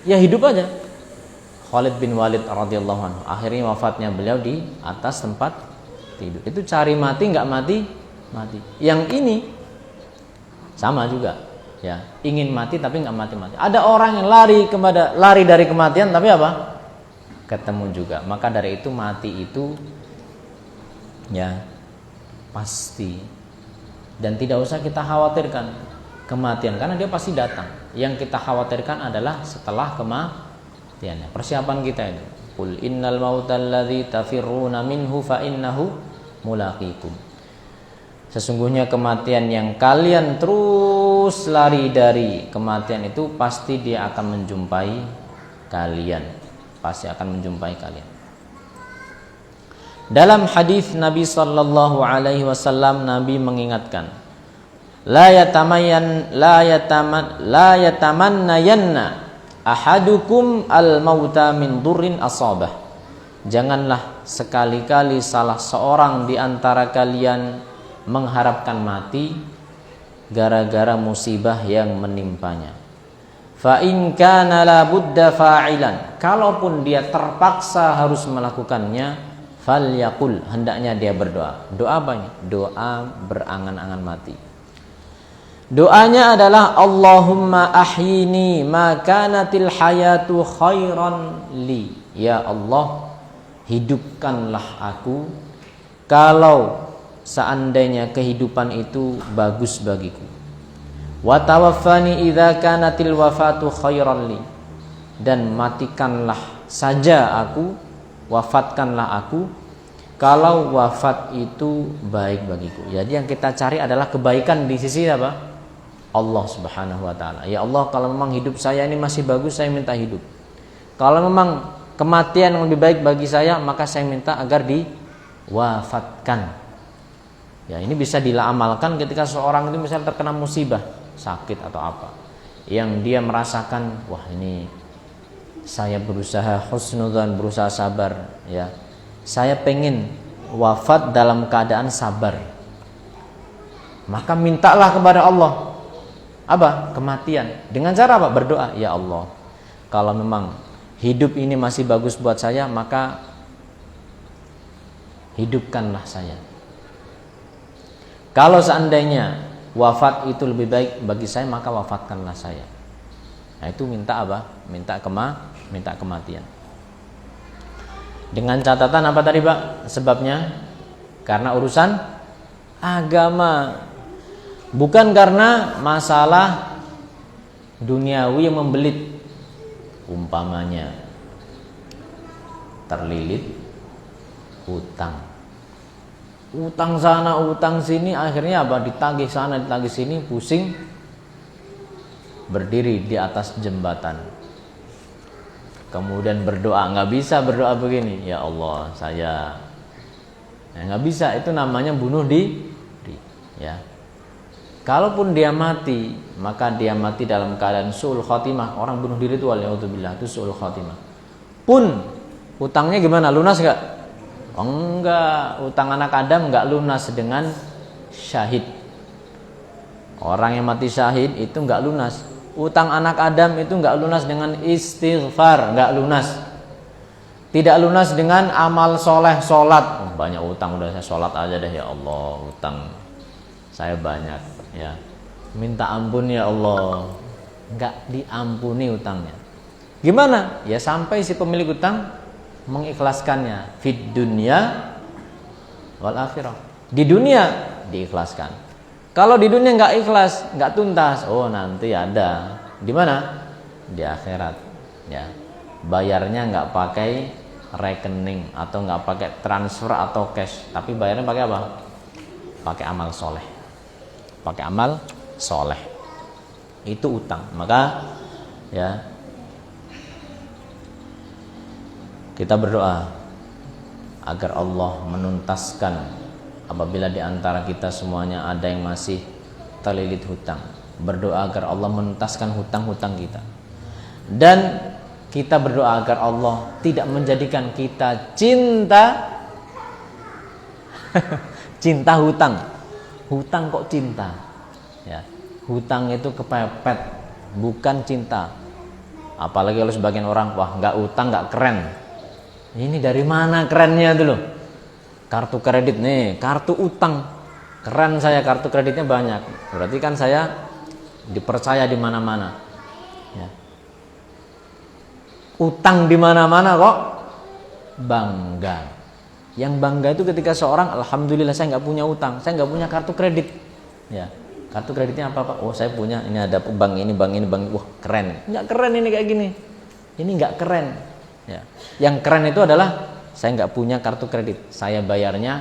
ya hidup aja. Khalid bin Walid radhiyallahu anhu, akhirnya wafatnya beliau di atas tempat tidur. Itu cari mati enggak mati. Yang ini sama juga, ya, ingin mati tapi enggak mati. Ada orang yang lari dari kematian tapi ketemu juga. Maka dari itu mati itu ya pasti, dan tidak usah kita khawatirkan kematian karena dia pasti datang. Yang kita khawatirkan adalah setelah kematiannya. Persiapan kita itu, qul innal mautal ladzi tafirruna minhu fa innahu mulaqikum. Sesungguhnya kematian yang kalian terus lari dari kematian itu pasti dia akan menjumpai kalian. Dalam hadis Nabi sallallahu alaihi wasallam, Nabi mengingatkan, la yatamannayanna ahadukum al-mauta min durrin asabah. Janganlah sekali-kali salah seorang di antara kalian mengharapkan mati gara-gara musibah yang menimpanya. Fa in kana la budda fa'ilan, kalaupun dia terpaksa harus melakukannya, falyaqul, hendaknya dia berdoa. Doa apa ini? Doa berangan-angan mati. Doanya adalah Allahumma ahyini ma kanatil hayatu khairan li. Ya Allah, hidupkanlah aku kalau seandainya kehidupan itu bagus bagiku. Wa tawaffani idza kanatil wafatu khairan li, dan matikanlah saja aku, wafatkanlah aku kalau wafat itu baik bagiku. Jadi yang kita cari adalah kebaikan di sisi apa? Allah Subhanahu wa taala. Ya Allah, kalau memang hidup saya ini masih bagus, saya minta hidup. Kalau memang kematian yang lebih baik bagi saya, maka saya minta agar diwafatkan. Ya, ini bisa diamalkan ketika seorang itu misalnya terkena musibah, sakit atau apa, yang dia merasakan, wah ini saya berusaha husnudzan, berusaha sabar, ya, saya pengen wafat dalam keadaan sabar, maka mintalah kepada Allah apa? Kematian. Dengan cara apa? Berdoa, ya Allah, kalau memang hidup ini masih bagus buat saya, maka hidupkanlah saya. Kalau seandainya wafat itu lebih baik bagi saya, maka wafatkanlah saya. Nah, itu minta apa? Minta kematian. Dengan catatan apa tadi, Pak? Sebabnya karena urusan agama, bukan karena masalah duniawi yang membelit. Umpamanya terlilit hutang. Utang sana, utang sini, akhirnya apa? Ditagih sana, ditagih sini, pusing, berdiri di atas jembatan. Kemudian berdoa, nggak bisa berdoa begini, ya Allah, saya, nggak bisa. Itu namanya bunuh diri. Ya, kalaupun dia mati, maka dia mati dalam keadaan su'ul khotimah. Orang bunuh diri itu waliyadzubillah, itu su'ul khotimah. Pun utangnya gimana? Lunas nggak? Oh, enggak, utang anak Adam enggak lunas dengan syahid. Orang yang mati syahid itu enggak lunas. Utang anak Adam itu enggak lunas dengan istighfar, enggak lunas. Tidak lunas dengan amal soleh, sholat. Banyak utang, udah saya sholat aja deh, ya Allah, utang saya banyak, ya, minta ampun ya Allah. Enggak diampuni utangnya. Gimana? Ya sampai si pemilik utang mengikhlaskannya fid dunya wal akhirah. Di dunia diikhlaskan. Kalau di dunia nggak ikhlas, nggak tuntas, oh nanti ada di mana? Di akhirat. Ya, bayarnya nggak pakai rekening atau nggak pakai transfer atau cash, tapi bayarnya pakai apa? Pakai amal soleh. Pakai amal soleh. Itu utang. Maka ya, kita berdoa agar Allah menuntaskan apabila di antara kita semuanya ada yang masih terlilit hutang. Berdoa agar Allah menuntaskan hutang-hutang kita. Dan kita berdoa agar Allah tidak menjadikan kita cinta cinta hutang. Hutang kok cinta? Ya, hutang itu kepepet, bukan cinta. Apalagi kalau sebagian orang, wah nggak utang nggak keren. Ini dari mana kerennya dulu? Kartu kredit nih, kartu utang. Keren saya, kartu kreditnya banyak. Berarti kan saya dipercaya di mana-mana. Ya. Utang di mana-mana kok bangga. Yang bangga itu ketika seorang, alhamdulillah saya nggak punya utang, saya nggak punya kartu kredit. Ya, kartu kreditnya apa Pak? Oh saya punya, ini ada bank ini, bank ini, bank ini. Wah keren. Nggak keren ini kayak gini. Ini nggak keren. Ya. Yang keren itu adalah saya nggak punya kartu kredit, saya bayarnya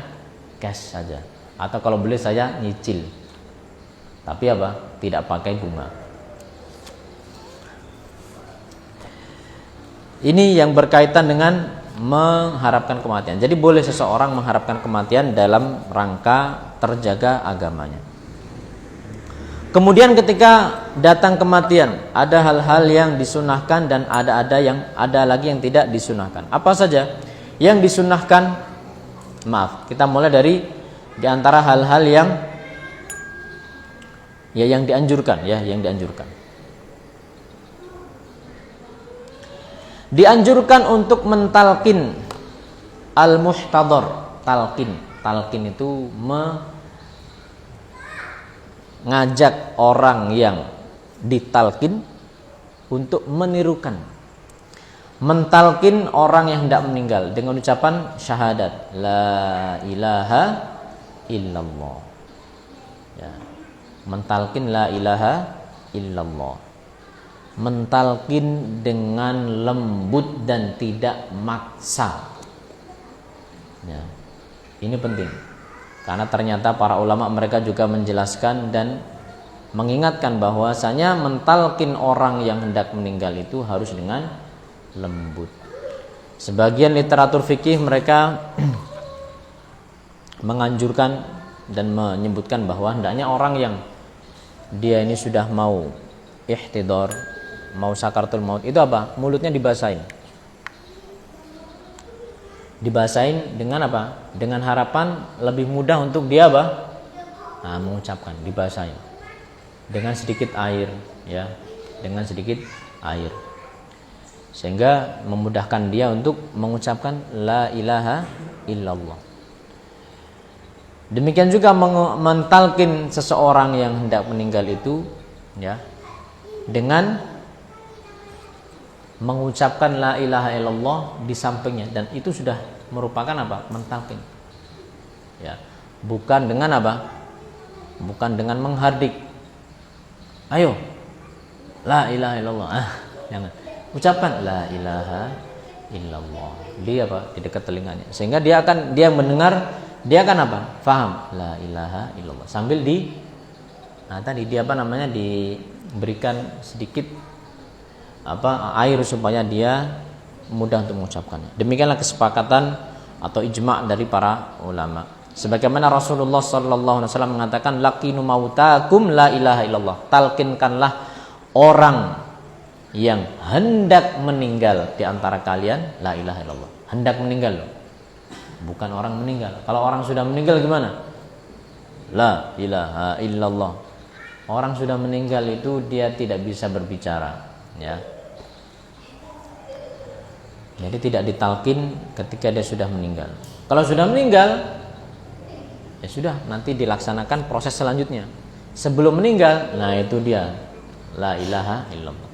cash saja, atau kalau beli saya nyicil, tapi apa? Tidak pakai bunga. Ini yang berkaitan dengan mengharapkan kematian. Jadi boleh seseorang mengharapkan kematian dalam rangka terjaga agamanya. Kemudian ketika datang kematian, ada hal-hal yang disunahkan dan ada lagi yang tidak disunahkan. Apa saja yang disunahkan? Maaf, kita mulai dari di antara hal-hal yang dianjurkan, ya, yang dianjurkan. Dianjurkan untuk mentalkin al-muhtadhar. Talqin itu mengajak orang yang ditalkin untuk menirukan. Mentalkin orang yang hendak meninggal dengan ucapan syahadat la ilaha illallah. Ya. Mentalkin la ilaha illallah. Mentalkin dengan lembut dan tidak maksa. Ya. Ini penting. Karena ternyata para ulama mereka juga menjelaskan dan mengingatkan bahwasanya mentalkin orang yang hendak meninggal itu harus dengan lembut. Sebagian literatur fikih mereka menganjurkan dan menyebutkan bahwa hendaknya orang yang dia ini sudah mau ihtidhar, mau sakaratul maut, itu apa? Mulutnya dibasahin. Dibasahin dengan apa? Dengan harapan lebih mudah untuk dia apa? Nah, mengucapkan, dibasahin dengan sedikit air, ya, dengan sedikit air, sehingga memudahkan dia untuk mengucapkan la ilaha illallah. Demikian juga mentalkin seseorang yang hendak meninggal itu, ya, dengan mengucapkan la ilaha illallah di sampingnya, dan itu sudah merupakan apa? Mentalkin. Ya, bukan dengan apa? Bukan dengan menghardik. Ayo, la ilaha illallah. Jangan. Ucapkan la ilaha illallah. Dia apa? Di dekat telinganya. Sehingga dia mendengar, dia akan apa? Faham la ilaha illallah. Sambil diberikan sedikit air supaya dia mudah untuk mengucapkannya. Demikianlah kesepakatan atau ijma' dari para ulama. Sebagaimana Rasulullah sallallahu alaihi wasallam mengatakan laqinu mautakum la ilaha illallah. Talkinkanlah orang yang hendak meninggal di antara kalian la ilaha illallah. Hendak meninggal loh. Bukan orang meninggal. Kalau orang sudah meninggal gimana? La ilaha illallah. Orang sudah meninggal itu dia tidak bisa berbicara, ya. Jadi tidak ditalkin ketika dia sudah meninggal. Kalau sudah meninggal, ya sudah, nanti dilaksanakan proses selanjutnya. Sebelum meninggal, nah itu dia la ilaha illallah.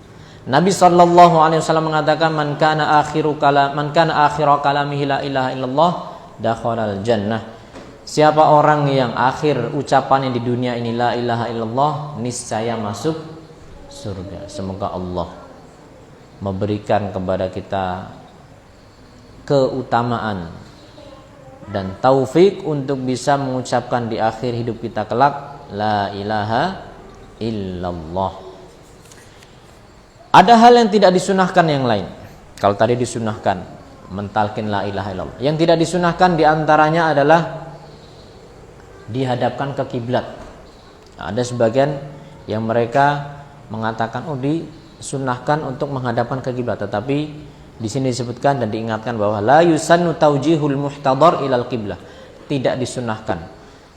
Nabi sallallahu alaihi wasallam mengatakan man kana akhiru kalamihi la ilaha illallah dakhalal jannah. Siapa orang yang akhir ucapannya di dunia ini la ilaha illallah, niscaya masuk surga. Semoga Allah memberikan kepada kita keutamaan dan taufik untuk bisa mengucapkan di akhir hidup kita kelak la ilaha illallah. Ada hal yang tidak disunahkan yang lain. Kalau tadi disunahkan mentalkin la ilaha illallah, yang tidak disunahkan diantaranya adalah dihadapkan ke kiblat. Ada sebagian yang mereka mengatakan disunahkan untuk menghadapkan ke kiblat, tetapi di sini disebutkan dan diingatkan bahwa la yusannu taujihul muhtadhar ilal qiblah. Tidak disunahkan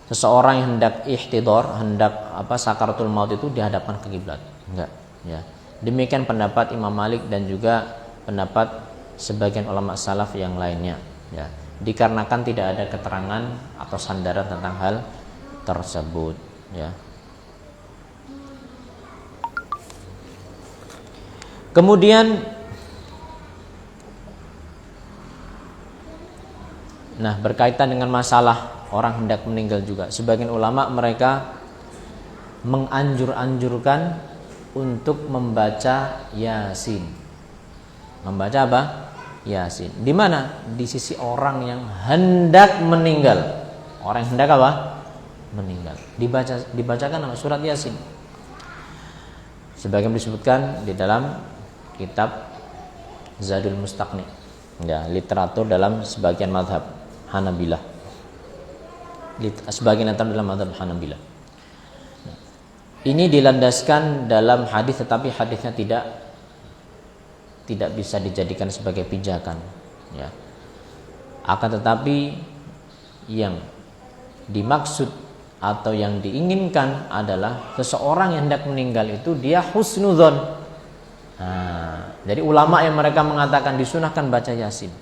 seseorang yang hendak ihtidhar, hendak sakaratul maut itu dihadapkan ke kiblat. Enggak, ya. Demikian pendapat Imam Malik dan juga pendapat sebagian ulama salaf yang lainnya, ya. Dikarenakan tidak ada keterangan atau sandaran tentang hal tersebut, ya. Kemudian berkaitan dengan masalah orang hendak meninggal juga, sebagian ulama mereka menganjurkan untuk membaca Yasin. Membaca apa? Yasin. Di mana? Di sisi orang yang hendak meninggal. Orang yang hendak apa? Meninggal. Dibacakan nama surat Yasin. Sebagian disebutkan di dalam kitab Zadul Mustaqni, ya, literatur dalam sebagian mazhab Hanabilah. Sebagian dalam mazhab Hanabilah. Ini dilandaskan dalam hadis, tetapi hadisnya tidak bisa dijadikan sebagai pijakan, ya. Akan tetapi yang dimaksud atau yang diinginkan adalah seseorang yang hendak meninggal itu dia husnudzon. Jadi ulama yang mereka mengatakan disunahkan baca Yasin,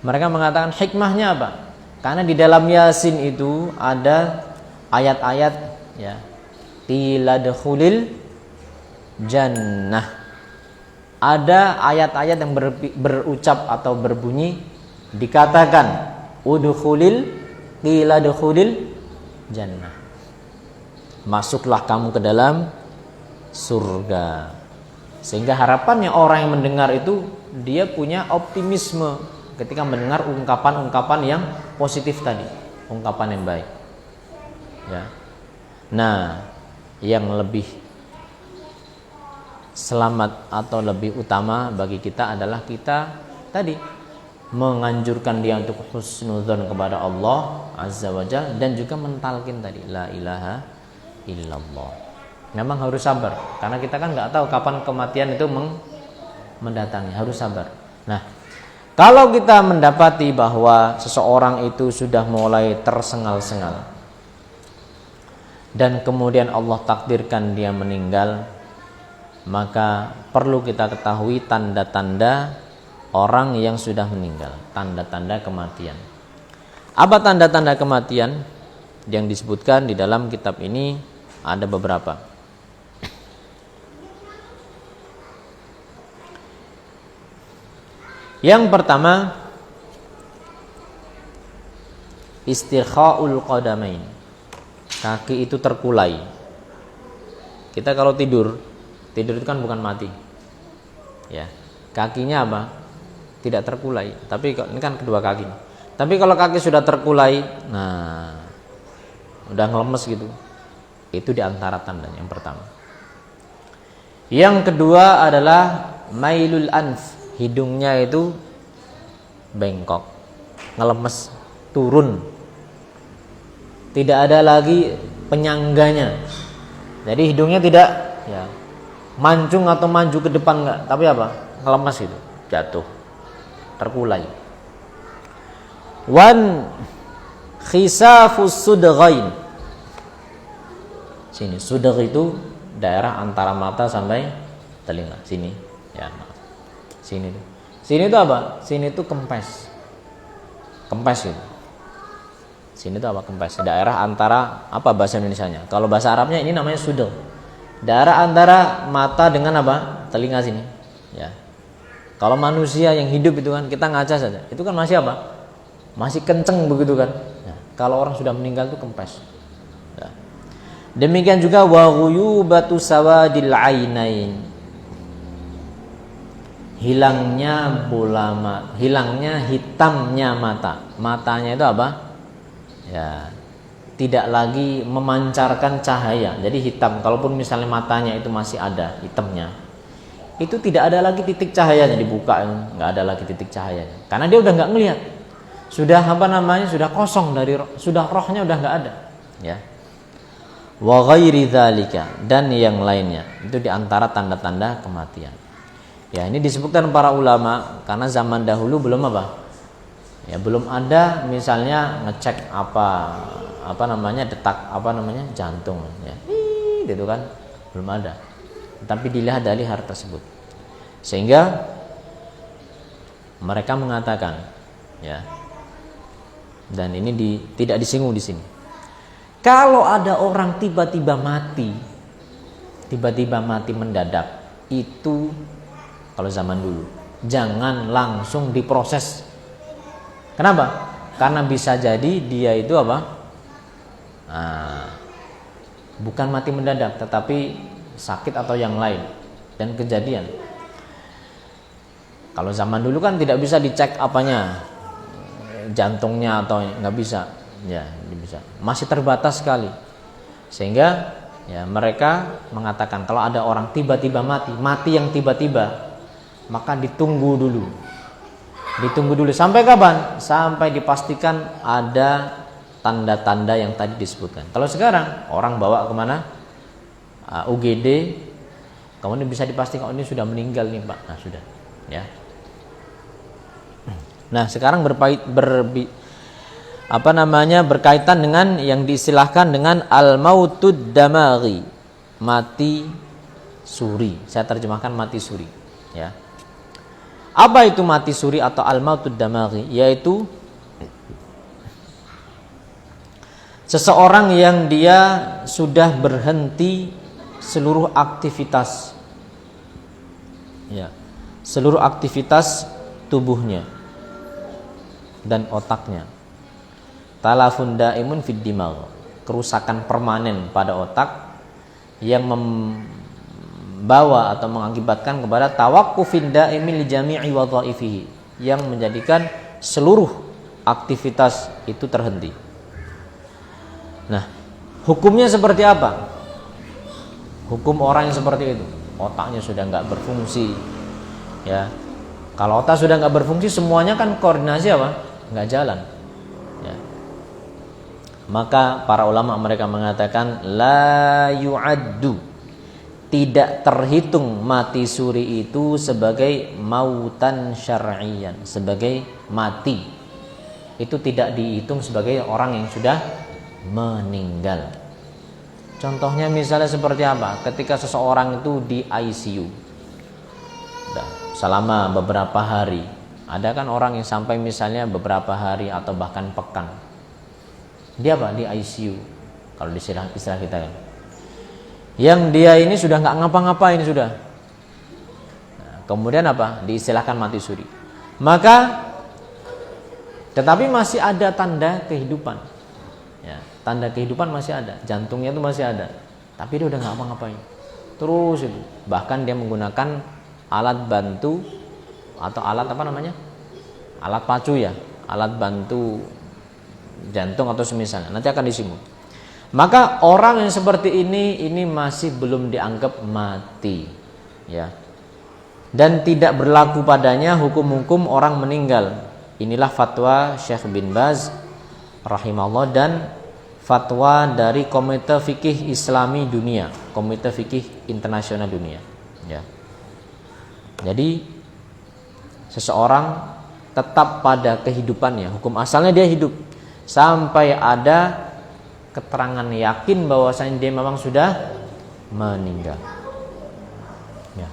mereka mengatakan hikmahnya apa? Karena di dalam Yasin itu ada ayat-ayat ya, qila dkhulil jannah. Ada ayat-ayat yang berucap atau berbunyi dikatakan qila dkhulil jannah. Masuklah kamu ke dalam surga. Sehingga harapannya orang yang mendengar itu dia punya optimisme ketika mendengar ungkapan-ungkapan yang positif tadi, ungkapan yang baik. Ya. Nah, yang lebih selamat atau lebih utama bagi kita adalah kita tadi menganjurkan dia untuk husnudzon kepada Allah Azza wa Jalla dan juga mentalkin tadi la ilaha illallah. Memang harus sabar karena kita kan nggak tahu kapan kematian itu mendatangi, harus sabar. Nah, kalau kita mendapati bahwa seseorang itu sudah mulai tersengal-sengal dan kemudian Allah takdirkan dia meninggal, maka perlu kita ketahui tanda-tanda orang yang sudah meninggal, tanda-tanda kematian. Apa tanda-tanda kematian yang disebutkan di dalam kitab ini? Ada beberapa. Yang pertama, istirkhaul qadamain. Kaki itu terkulai. Kita kalau tidur itu kan bukan mati. Ya. Kakinya apa? Tidak terkulai. Tapi ini kan kedua kaki. Tapi kalau kaki sudah terkulai, nah udah ngelemes gitu. Itu di antara tandanya yang pertama. Yang kedua adalah mailul anf. Hidungnya itu bengkok, ngelemes, turun. Tidak ada lagi penyangganya. Jadi hidungnya tidak ya mancung atau maju ke depan enggak, tapi apa? Ngelemes itu, jatuh, terkulai. Wan khisafus sudghain. Sini, sudgh itu daerah antara mata sampai telinga, sini. Ya, sini tuh. Sini itu apa? Sini itu kempes. Kempes itu. Sini itu apa? Kempes. Daerah antara apa bahasa Indonesianya? Kalau bahasa Arabnya ini namanya sudgh. Daerah antara mata dengan apa? Telinga sini. Ya. Kalau manusia yang hidup itu kan kita ngaca saja. Itu kan masih apa? Masih kenceng begitu kan? Ya. Kalau orang sudah meninggal itu kempes. Ya. Demikian juga wa ghuyubatu sawadil ainain. Hilangnya bola mata, hilangnya hitamnya mata. Matanya itu apa? Ya, tidak lagi memancarkan cahaya. Jadi hitam. Kalaupun misalnya matanya itu masih ada hitamnya, itu tidak ada lagi titik cahayanya. Dibuka, nggak ada lagi titik cahayanya. Karena dia udah nggak ngelihat. Sudah apa namanya? Sudah kosong dari roh, sudah rohnya udah nggak ada. Ya. Wa ghairi dzalika dan yang lainnya. Itu diantara tanda-tanda kematian. Ya, ini disebutkan para ulama karena zaman dahulu belum apa? Ya, belum ada misalnya ngecek apa namanya detak apa namanya jantung ya. Gitu kan. Belum ada. Tapi dilihat dari hal tersebut. Sehingga mereka mengatakan ya. Dan ini tidak disinggung di sini. Kalau ada orang tiba-tiba mati mendadak, itu kalau zaman dulu jangan langsung diproses. Kenapa? Karena bisa jadi dia itu apa? Bukan mati mendadak, tetapi sakit atau yang lain dan kejadian. Kalau zaman dulu kan tidak bisa dicek apanya, jantungnya atau nggak bisa, ya bisa. Masih terbatas sekali. Sehingga ya mereka mengatakan kalau ada orang tiba-tiba mati yang tiba-tiba, maka ditunggu dulu sampai kapan? Sampai dipastikan ada tanda-tanda yang tadi disebutkan. Kalau sekarang orang bawa kemana? UGD, kemudian bisa dipastikan ini sudah meninggal nih Pak. Nah sudah, ya. Nah sekarang berkaitan dengan yang diistilahkan dengan al-mautud damaghi, mati suri. Saya terjemahkan mati suri, ya. Apa itu mati suri atau al-mautud damaghi? Yaitu seseorang yang dia sudah berhenti seluruh aktivitas, ya, seluruh aktivitas tubuhnya dan otaknya. Talafun daimun fid dimagh, kerusakan permanen pada otak yang membawa atau mengakibatkan kepada tawaqqufin daimin li jami'i wadhaifihi, yang menjadikan seluruh aktivitas itu terhenti. Nah, hukumnya seperti apa? Hukum orang yang seperti itu, otaknya sudah nggak berfungsi, ya. Kalau otak sudah nggak berfungsi, semuanya kan koordinasi apa? Nggak jalan, ya. Maka para ulama mereka mengatakan la yu'addu, tidak terhitung mati suri itu sebagai mautan syar'iyan, sebagai mati. Itu tidak dihitung sebagai orang yang sudah meninggal. Contohnya misalnya seperti apa? Ketika seseorang itu di ICU selama beberapa hari. Ada kan orang yang sampai misalnya beberapa hari atau bahkan pekan. Dia apa? Di ICU. Kalau di istilah kita kan. Yang dia ini sudah nggak ngapa-ngapain sudah. Nah, kemudian apa? Diistilahkan mati suri. Maka tetapi masih ada tanda kehidupan. Ya, tanda kehidupan masih ada. Jantungnya itu masih ada. Tapi dia udah nggak ngapa-ngapain. Terus itu. Bahkan dia menggunakan alat bantu atau alat apa namanya? Alat pacu ya. Alat bantu jantung atau semisalnya, nanti akan disinggung. Maka orang yang seperti ini masih belum dianggap mati, ya. Dan tidak berlaku padanya hukum-hukum orang meninggal. Inilah fatwa Syekh bin Baz rahimahullah dan fatwa dari Komite Fikih Islami Dunia, Komite Fikih Internasional Dunia, ya. Jadi seseorang tetap pada kehidupannya, hukum asalnya dia hidup sampai ada keterangan yakin bahwasanya dia memang sudah meninggal. Ya.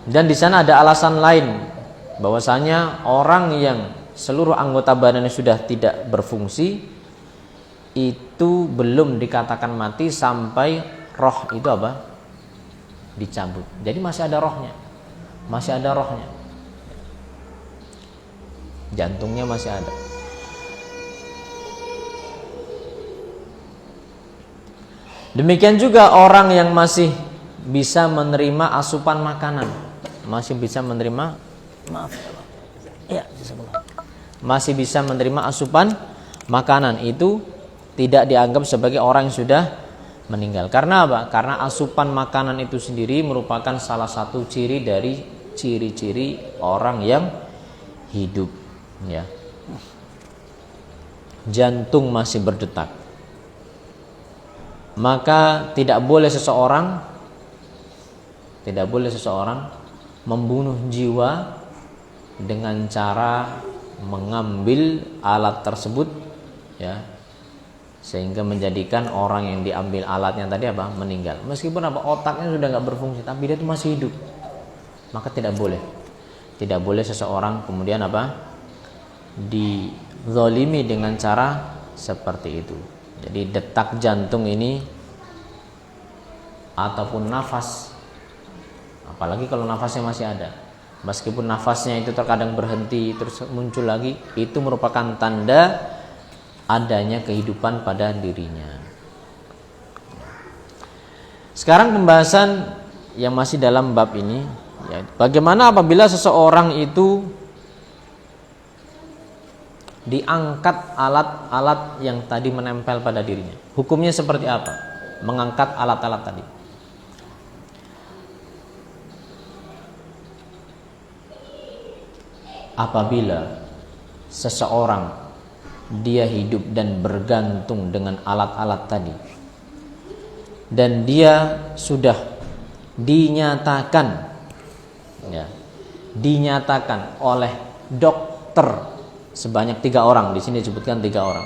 Dan di sana ada alasan lain bahwasanya orang yang seluruh anggota badannya sudah tidak berfungsi itu belum dikatakan mati sampai roh itu apa? Dicabut. Jadi masih ada rohnya. Masih ada rohnya. Jantungnya masih ada. Demikian juga orang yang masih bisa menerima asupan makanan, masih bisa menerima, masih bisa menerima asupan makanan, itu tidak dianggap sebagai orang yang sudah meninggal. Karena apa? Karena asupan makanan itu sendiri merupakan salah satu ciri dari ciri-ciri orang yang hidup, ya. Jantung masih berdetak. Maka tidak boleh seseorang membunuh jiwa dengan cara mengambil alat tersebut, ya, sehingga menjadikan orang yang diambil alatnya tadi apa? Meninggal. Meskipun apa? Otaknya sudah nggak berfungsi, tapi dia itu masih hidup. Maka tidak boleh seseorang kemudian apa? Dizalimi dengan cara seperti itu. Jadi detak jantung ini ataupun nafas, apalagi kalau nafasnya masih ada, meskipun nafasnya itu terkadang berhenti terus muncul lagi, itu merupakan tanda adanya kehidupan pada dirinya. Sekarang pembahasan yang masih dalam bab ini, ya, bagaimana apabila seseorang itu diangkat alat-alat yang tadi menempel pada dirinya. Hukumnya seperti apa? Mengangkat alat-alat tadi. Apabila seseorang dia hidup dan bergantung dengan alat-alat tadi, dan dia sudah dinyatakan, ya, dinyatakan oleh dokter sebanyak 3 orang, di sini disebutkan 3 orang.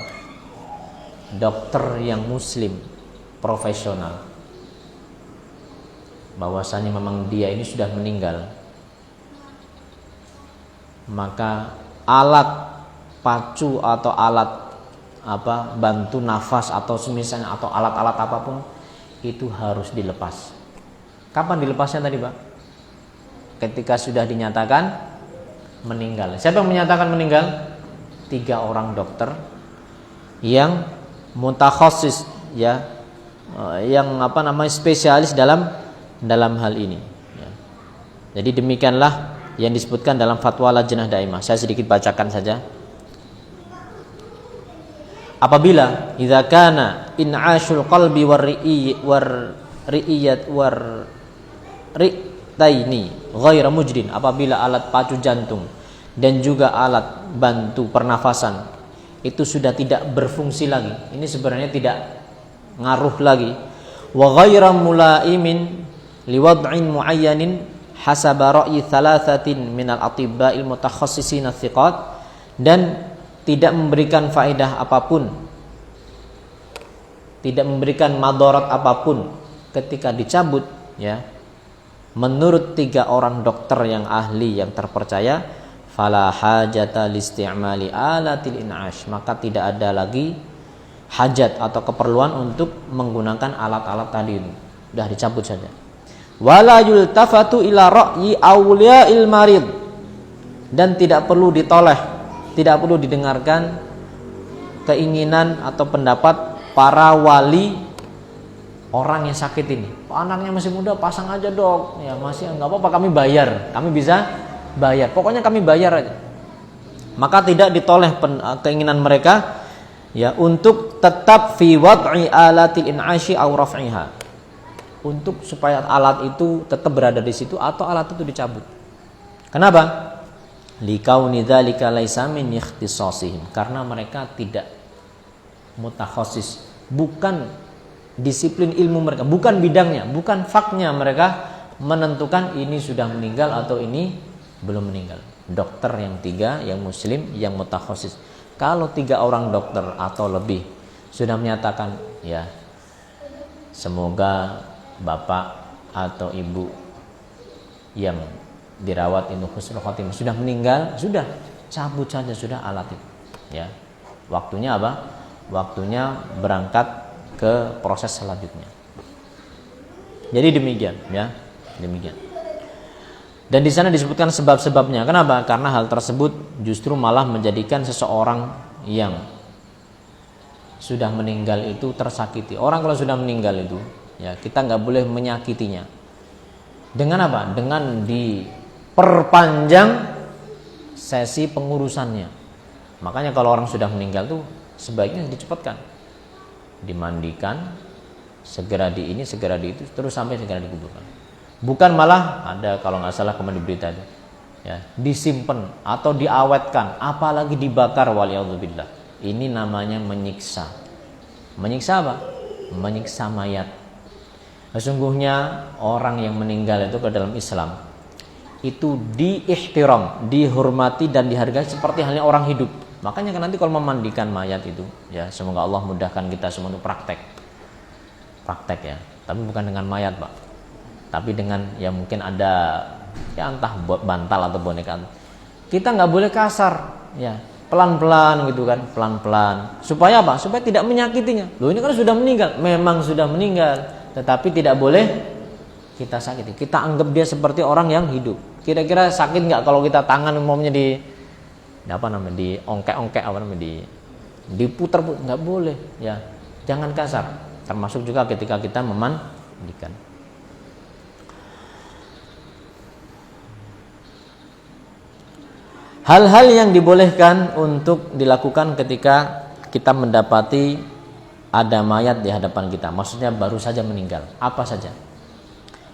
Dokter yang muslim, profesional. bahwasanya memang dia ini sudah meninggal, maka alat pacu atau alat bantu nafas atau semisalnya atau alat-alat apapun itu harus dilepas. Kapan dilepasnya tadi, Pak? Ketika sudah dinyatakan meninggal. Siapa yang menyatakan meninggal? 3 orang dokter yang mutakhasis, ya, yang spesialis dalam hal ini, ya. Jadi demikianlah yang disebutkan dalam fatwa Lajnah Daimah. Saya sedikit bacakan saja. Apabila idza kana in'ashul qalbi ri'taini ghaira mujdin, apabila alat pacu jantung dan juga alat bantu pernafasan itu sudah tidak berfungsi lagi, ini sebenarnya tidak ngaruh lagi, wa ghaira mulaimin liwad'in muayyanin hasaba ra'yi thalathatin minal atibba'il mutakhassisin thiqat, dan tidak memberikan faedah apapun, tidak memberikan madarat apapun ketika dicabut, ya, menurut 3 orang dokter yang ahli yang terpercaya, fala hajata listi'mali alatil in'ash, maka tidak ada lagi hajat atau keperluan untuk menggunakan alat-alat tadi itu, sudah dicabut saja. Wala yultafatu ila ra'yi awliya'il marid, dan tidak perlu ditoleh, tidak perlu didengarkan keinginan atau pendapat para wali orang yang sakit ini. Anaknya masih muda, pasang aja dok, ya masih nggak apa-apa, kami bayar, kami bisa bayar, pokoknya kami bayar aja. Maka tidak ditoleh keinginan mereka, ya, untuk tetap fi wad'i alatil in'ashi aw raf'iha, untuk supaya alat itu tetap berada di situ atau alat itu dicabut. Kenapa? Likauni dzalika laisa min ikhtisasihim, karena mereka tidak mutakhasis, bukan disiplin ilmu mereka, bukan bidangnya, bukan faknya mereka menentukan ini sudah meninggal atau ini belum meninggal. Dokter yang 3 yang muslim yang mutakhasis. Kalau 3 orang dokter atau lebih sudah menyatakan, ya, semoga bapak atau ibu yang dirawat ini husnul khotimah sudah meninggal, sudah cabut saja sudah alat itu, ya. Waktunya apa? Waktunya berangkat ke proses selanjutnya. Jadi demikian, ya, demikian. Dan di sana disebutkan sebab-sebabnya. Kenapa? Karena hal tersebut justru malah menjadikan seseorang yang sudah meninggal itu tersakiti. Orang kalau sudah meninggal itu, ya, kita nggak boleh menyakitinya. Dengan apa? Dengan diperpanjang sesi pengurusannya. Makanya kalau orang sudah meninggal tuh sebaiknya dicepatkan, dimandikan, segera di ini, segera di itu, terus sampai segera dikuburkan. Bukan malah ada, kalau nggak salah kemarin di berita itu, ya, disimpan atau diawetkan, apalagi dibakar, waliyadzubillah. Ini namanya menyiksa. Menyiksa apa? Menyiksa mayat. Sesungguhnya orang yang meninggal itu ke dalam Islam itu diihtiram, dihormati dan dihargai seperti halnya orang hidup. Makanya kan nanti kalau memandikan mayat itu, ya, semoga Allah mudahkan kita semua untuk praktek ya. Tapi bukan dengan mayat, Pak. Tapi dengan, ya, mungkin ada, ya, entah bantal atau boneka. Kita nggak boleh kasar, ya, pelan-pelan gitu kan, pelan-pelan. Supaya apa? Supaya tidak menyakitinya. Loh, ini kan sudah meninggal, memang sudah meninggal, tetapi tidak boleh kita sakiti. Kita anggap dia seperti orang yang hidup. Kira-kira sakit nggak kalau kita tangan umumnya diongkek-ongkek, diputar, nggak boleh, ya, jangan kasar. Termasuk juga ketika kita memandikan. Hal-hal yang dibolehkan untuk dilakukan ketika kita mendapati ada mayat di hadapan kita, maksudnya baru saja meninggal, apa saja?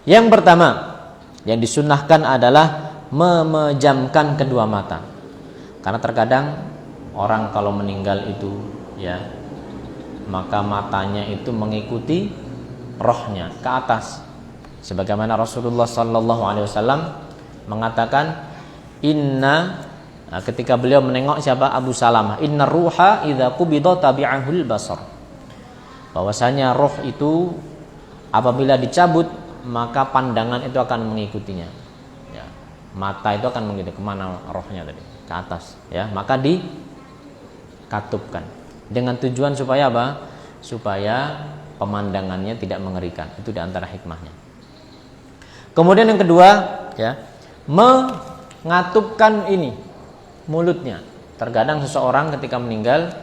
Yang pertama yang disunnahkan adalah memejamkan kedua mata. Karena terkadang orang kalau meninggal itu, ya, maka matanya itu mengikuti rohnya ke atas. Sebagaimana Rasulullah SAW mengatakan, ketika beliau menengok siapa? Abu Salamah, inna ruha idza qubida tabi'ahul basar. Bahwasanya roh itu apabila dicabut, maka pandangan itu akan mengikutinya. Ya, mata itu akan mengikuti kemana rohnya tadi, ke atas. Ya, maka dikatupkan dengan tujuan supaya apa? Supaya pemandangannya tidak mengerikan. Itu di antara hikmahnya. Kemudian yang kedua, ya, mengatupkan ini mulutnya. Terkadang seseorang ketika meninggal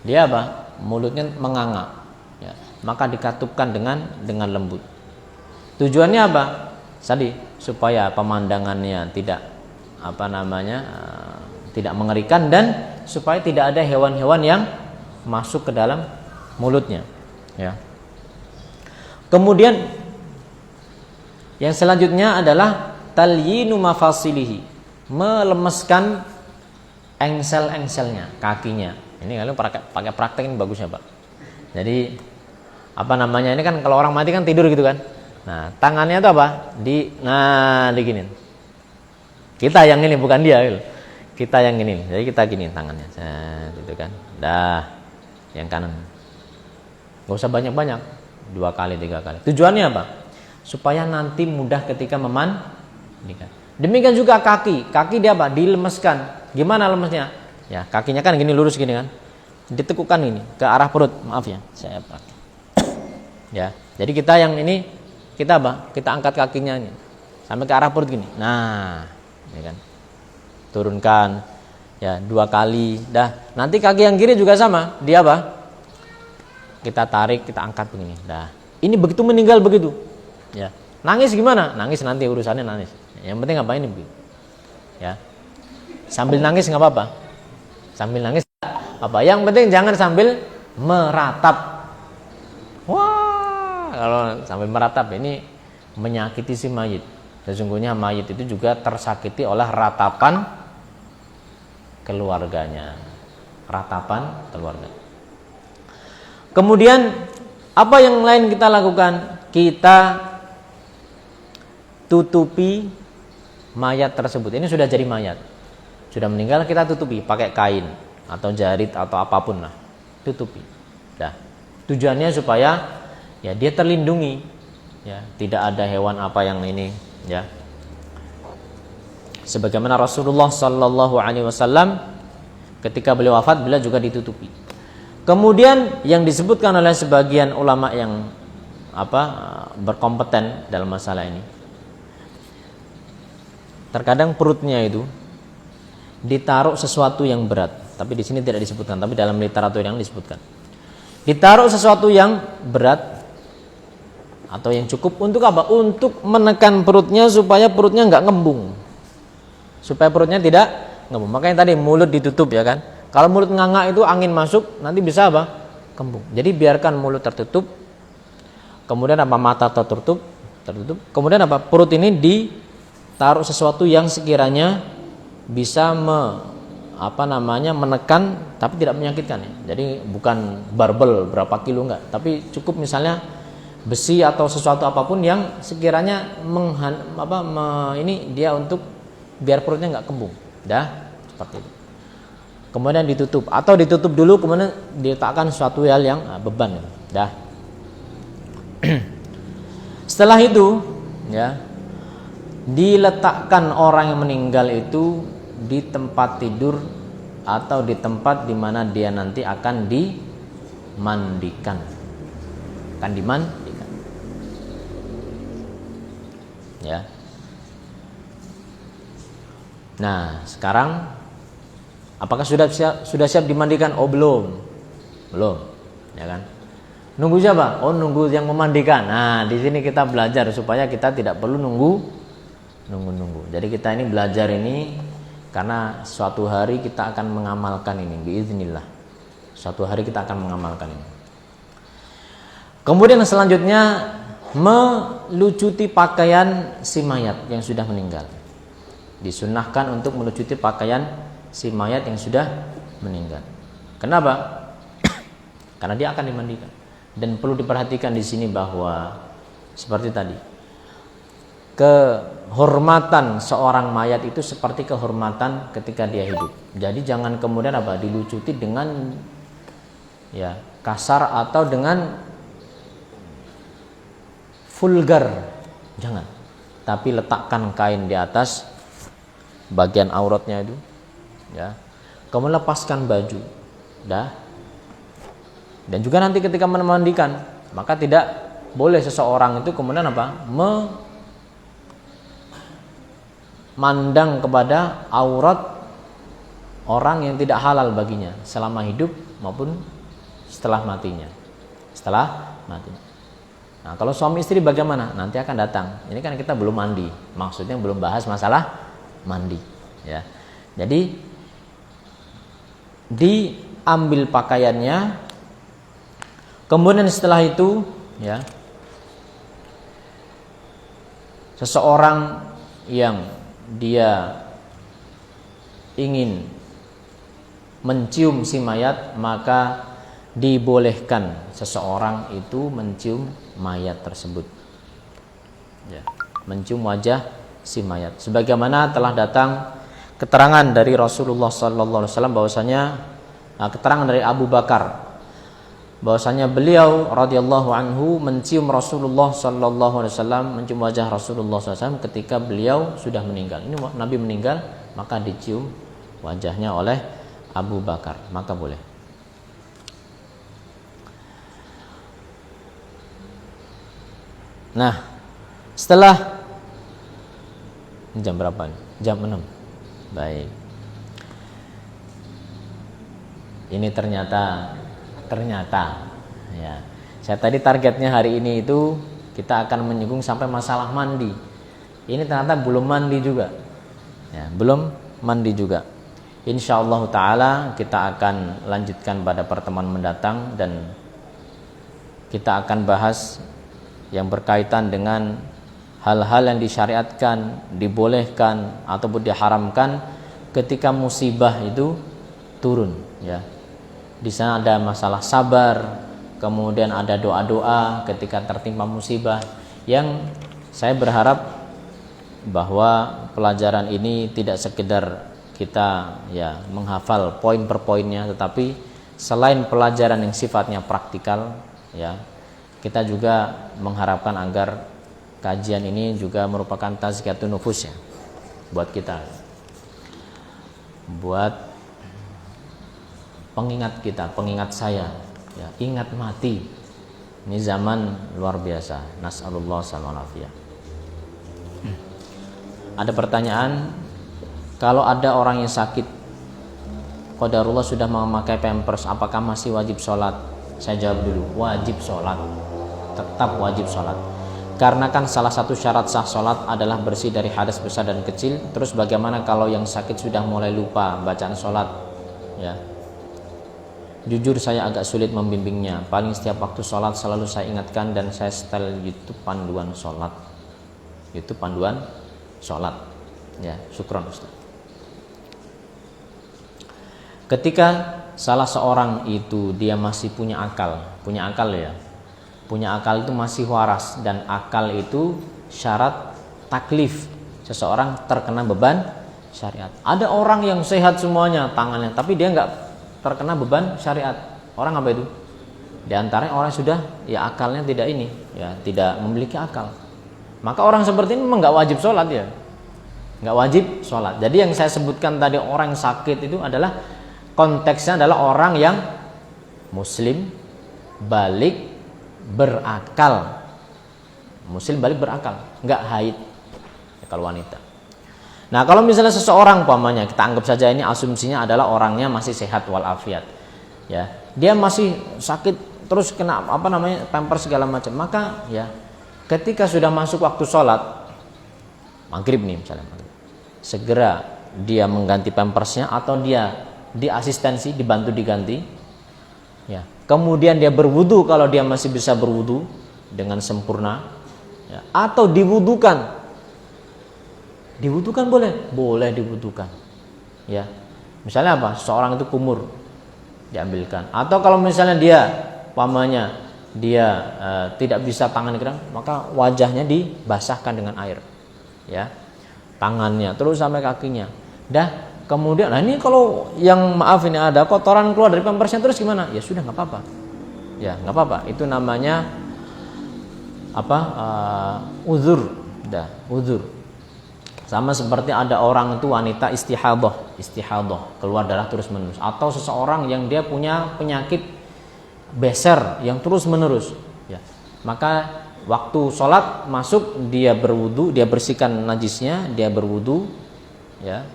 dia apa? Mulutnya menganga. Ya, maka dikatupkan dengan lembut. Tujuannya apa? Tadi supaya pemandangannya tidak tidak mengerikan dan supaya tidak ada hewan-hewan yang masuk ke dalam mulutnya. Ya. Kemudian yang selanjutnya adalah talyinu mafasilihi, melemeskan engsel-engselnya, kakinya. Ini kalian pakai praktek ini bagusnya, Pak. Jadi ini kan kalau orang mati kan tidur gitu kan. Nah, tangannya itu apa? Diginin. Kita yang ini bukan dia gitu. Kita yang ini. Jadi kita gini tangannya. Gitu kan. Dah. Yang kanan. Gak usah banyak-banyak. 2 kali, 3 kali. Tujuannya apa? Supaya nanti mudah ketika memandikan. Demikian juga kaki. Kaki dia apa? Dilemeskan. Gimana lemesnya? Ya, kakinya kan gini lurus gini kan. Ditekukan ini ke arah perut. Maaf ya, saya pakai. Ya. Jadi kita yang ini kita apa? Kita angkat kakinya ini sampai ke arah perut gini. Nah, ya kan. Turunkan ya 2 kali. Dah. Nanti kaki yang kiri juga sama. Dia apa? Kita tarik, kita angkat begini. Dah. Ini begitu meninggal begitu. Ya. Nangis gimana? Nangis nanti urusannya nangis. Yang penting apa ini begitu. Ya. Sambil nangis nggak apa-apa. Sambil nangis apa? Yang penting jangan sambil meratap. Wah, kalau sambil meratap ini menyakiti si mayit. Sesungguhnya mayit itu juga tersakiti oleh ratapan keluarganya. Ratapan keluarga. Kemudian apa yang lain kita lakukan? Kita tutupi mayat tersebut. Ini sudah jadi mayat. Sudah meninggal, kita tutupi pakai kain atau jarit atau apapun lah. Tutupi. Dah. Tujuannya supaya ya dia terlindungi. Ya, tidak ada hewan apa yang ini, ya. Sebagaimana Rasulullah sallallahu alaihi wasallam ketika beliau wafat, beliau juga ditutupi. Kemudian yang disebutkan oleh sebagian ulama yang berkompeten dalam masalah ini. Terkadang perutnya itu ditaruh sesuatu yang berat, tapi di sini tidak disebutkan, tapi dalam literatur yang disebutkan. Ditaruh sesuatu yang berat atau yang cukup untuk apa? Untuk menekan perutnya supaya perutnya nggak ngembung. Supaya perutnya tidak ngembung. Makanya tadi mulut ditutup ya kan. Kalau mulut nganga itu angin masuk nanti bisa apa? Kembung. Jadi biarkan mulut tertutup. Kemudian mata tertutup. Kemudian perut ini ditaruh sesuatu yang sekiranya bisa menekan tapi tidak menyakitkan ya. Jadi bukan barbel berapa kilo enggak, tapi cukup misalnya besi atau sesuatu apapun yang sekiranya ini dia untuk biar perutnya enggak kembung. Dah, seperti itu. Kemudian ditutup atau ditutup dulu kemudian diletakkan sesuatu hal yang beban gitu. Dah. Setelah itu ya diletakkan orang yang meninggal itu di tempat tidur atau di tempat di mana dia nanti akan dimandikan. Akan dimandikan. Ya. Nah, sekarang apakah sudah siap dimandikan? Oh, belum. Belum, ya kan? Nunggu siapa? Oh, nunggu yang memandikan. Nah, di sini kita belajar supaya kita tidak perlu nunggu. Jadi kita ini belajar ini karena suatu hari kita akan mengamalkan ini biiznillah. Suatu hari kita akan mengamalkan ini. Kemudian selanjutnya melucuti pakaian si mayat yang sudah meninggal. Disunnahkan untuk melucuti pakaian si mayat yang sudah meninggal. Kenapa? Karena dia akan dimandikan. Dan perlu diperhatikan di sini bahwa seperti tadi, kehormatan seorang mayat itu seperti kehormatan ketika dia hidup. Jadi jangan kemudian dilucuti dengan ya kasar atau dengan vulgar Jangan. Tapi letakkan kain di atas bagian auratnya itu, ya. Kemudian lepaskan baju, dah. Dan juga nanti ketika memandikan, maka tidak boleh seseorang itu kemudian memandang kepada aurat orang yang tidak halal baginya selama hidup maupun setelah matinya. Nah, kalau suami istri bagaimana? Nanti akan datang. Ini kan kita belum mandi. Maksudnya belum bahas masalah mandi, ya. Jadi diambil pakaiannya, kemudian setelah itu, ya, seseorang yang dia ingin mencium si mayat, maka dibolehkan seseorang itu mencium mayat tersebut, ya, mencium wajah si mayat. Sebagaimana telah datang keterangan dari Rasulullah SAW bahwasanya, keterangan dari Abu Bakar bahwasanya beliau radhiyallahu anhu mencium Rasulullah SAW, mencium wajah Rasulullah SAW ketika beliau sudah meninggal. Ini Nabi meninggal, maka dicium wajahnya oleh Abu Bakar, maka boleh. Nah, setelah jam berapa nih? Jam 6. Baik. Ini ternyata ya. Saya tadi targetnya hari ini itu kita akan menyinggung sampai masalah mandi. Ini ternyata belum mandi juga. Ya, belum mandi juga. Insyaallah taala kita akan lanjutkan pada pertemuan mendatang dan kita akan bahas yang berkaitan dengan hal-hal yang disyariatkan, dibolehkan ataupun diharamkan ketika musibah itu turun, ya. Di sana ada masalah sabar, kemudian ada doa-doa ketika tertimpa musibah, yang saya berharap bahwa pelajaran ini tidak sekedar kita, ya, menghafal poin per poinnya, tetapi selain pelajaran yang sifatnya praktikal, ya, kita juga mengharapkan agar kajian ini juga merupakan tazkiyatun nufus, ya, buat kita, buat pengingat kita, pengingat saya, ya, ingat mati. Ini zaman luar biasa. Nas'alullah sallallahu. Ada pertanyaan, kalau ada orang yang sakit qadarullah sudah memakai pampers, apakah masih wajib sholat? Saya jawab dulu, wajib sholat, tetap wajib sholat. Karena kan salah satu syarat sah sholat adalah bersih dari hadas besar dan kecil. Terus bagaimana kalau yang sakit sudah mulai lupa bacaan sholat, ya? Jujur saya agak sulit membimbingnya. Paling setiap waktu sholat selalu saya ingatkan dan saya setel YouTube panduan sholat. YouTube panduan sholat, ya. Syukron Ustaz. Ketika salah seorang itu dia masih punya akal ya, punya akal itu masih waras, dan akal itu syarat taklif, seseorang terkena beban syariat. Ada orang yang sehat semuanya tangannya, tapi dia nggak terkena beban syariat. Orang apa itu? Di antaranya orang sudah, ya, akalnya tidak ini, ya, tidak memiliki akal. Maka orang seperti ini memang nggak wajib sholat, ya, nggak wajib sholat. Jadi yang saya sebutkan tadi, orang yang sakit itu adalah konteksnya adalah orang yang muslim balik berakal, muslim balik berakal, nggak haid, ya, kalau wanita. Nah, kalau misalnya seseorang, umpamanya kita anggap saja ini asumsinya adalah orangnya masih sehat walafiat, ya, dia masih sakit terus kena pampers segala macam, maka, ya, ketika sudah masuk waktu sholat maghrib nih misalnya, segera dia mengganti pampersnya atau dia diasistensi, dibantu diganti, ya. Kemudian dia berwudu kalau dia masih bisa berwudu dengan sempurna, ya. Atau diwudukan boleh diwudukan, ya. Misalnya apa? Seorang itu kumur, diambilkan. Atau kalau misalnya dia tidak bisa tangan kering, maka wajahnya dibasahkan dengan air, ya, tangannya terus sampai kakinya. Dah. Kemudian, nah ini kalau yang ini ada kotoran keluar dari pampersnya terus gimana? Ya sudah, nggak apa-apa, ya, nggak apa-apa. Itu namanya uzur, ada uzur. Sama seperti ada orang itu wanita istihadah, keluar darah terus menerus, atau seseorang yang dia punya penyakit beser yang terus menerus, ya. Maka waktu sholat masuk dia berwudu, dia bersihkan najisnya, dia berwudu, ya.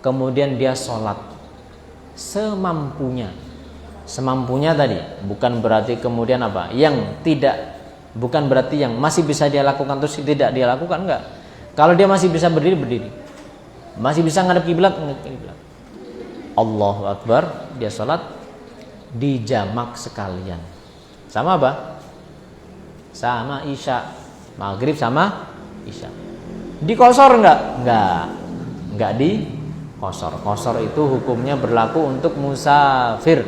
Kemudian dia sholat semampunya tadi, bukan berarti kemudian apa? Bukan berarti yang masih bisa dia lakukan terus tidak dia lakukan, enggak. Kalau dia masih bisa berdiri, masih bisa ngadep kiblat. Allahu Akbar, dia sholat di jamak sekalian. Sama apa? Sama isya, maghrib sama isya. Dikosor enggak di kosor. Kosor itu hukumnya berlaku untuk musafir,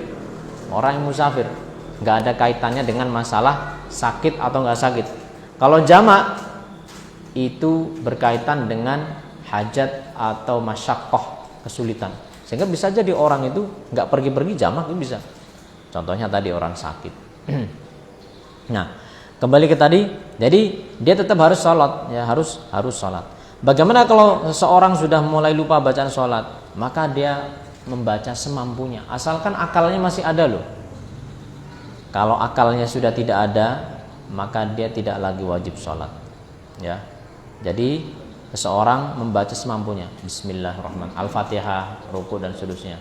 orang yang musafir, enggak ada kaitannya dengan masalah sakit atau enggak sakit. Kalau jamak itu berkaitan dengan hajat atau masyaqqah, kesulitan. Sehingga bisa jadi orang itu enggak pergi-pergi jamak itu bisa. Contohnya tadi orang sakit. Nah, kembali ke tadi, jadi dia tetap harus sholat, ya harus sholat. Bagaimana kalau seseorang sudah mulai lupa bacaan sholat, maka dia membaca semampunya, asalkan akalnya masih ada loh. Kalau akalnya sudah tidak ada, maka dia tidak lagi wajib sholat, ya. Jadi seseorang membaca semampunya, Bismillahirrahmanirrahim, Al-Fatihah, ruku dan seterusnya,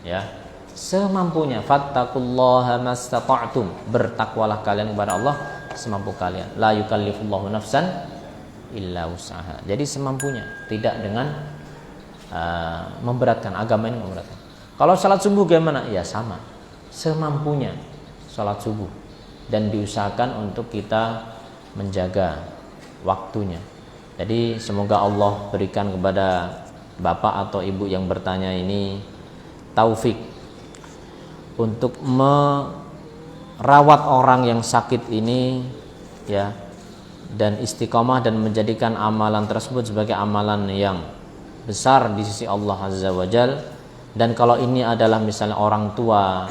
ya. Semampunya, fattaqullaha mastata'tum, bertakwalah kalian kepada Allah semampu kalian. La yukallifullahu nafsan illa wus'aha. Jadi semampunya, tidak dengan memberatkan, agama ini memberatkan. Kalau salat subuh gimana? Ya sama, semampunya salat subuh, dan diusahakan untuk kita menjaga waktunya. Jadi semoga Allah berikan kepada bapak atau ibu yang bertanya ini taufik untuk merawat orang yang sakit ini, ya, dan istiqomah dan menjadikan amalan tersebut sebagai amalan yang besar di sisi Allah Azza wa Jal. Dan kalau ini adalah misalnya orang tua,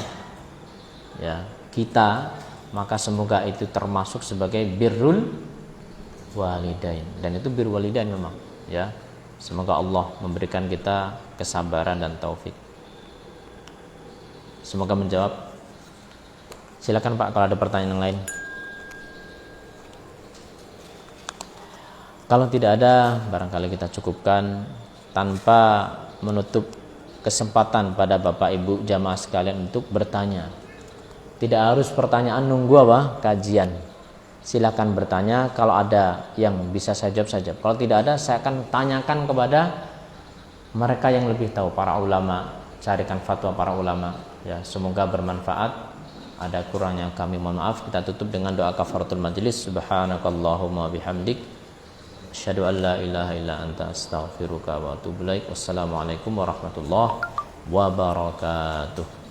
ya, kita, maka semoga itu termasuk sebagai birrul walidain, dan itu birrul walidain memang, ya. Semoga Allah memberikan kita kesabaran dan taufik. Semoga menjawab. Silakan Pak kalau ada pertanyaan yang lain. Kalau tidak ada, barangkali kita cukupkan tanpa menutup kesempatan pada Bapak Ibu jamaah sekalian untuk bertanya. Tidak harus pertanyaan nunggu apa? Kajian. Silakan bertanya, kalau ada yang bisa saya jawab saja. Kalau tidak ada, saya akan tanyakan kepada mereka yang lebih tahu, para ulama, carikan fatwa para ulama. Ya, semoga bermanfaat. Ada kurangnya kami mohon maaf. Kita tutup dengan doa kafaratul majlis. Subhanakallahumma bihamdik, asyhadu an la ilaha illa anta astaghfiruka wa atubu ilaik. Wassalamualaikum warahmatullahi wabarakatuh.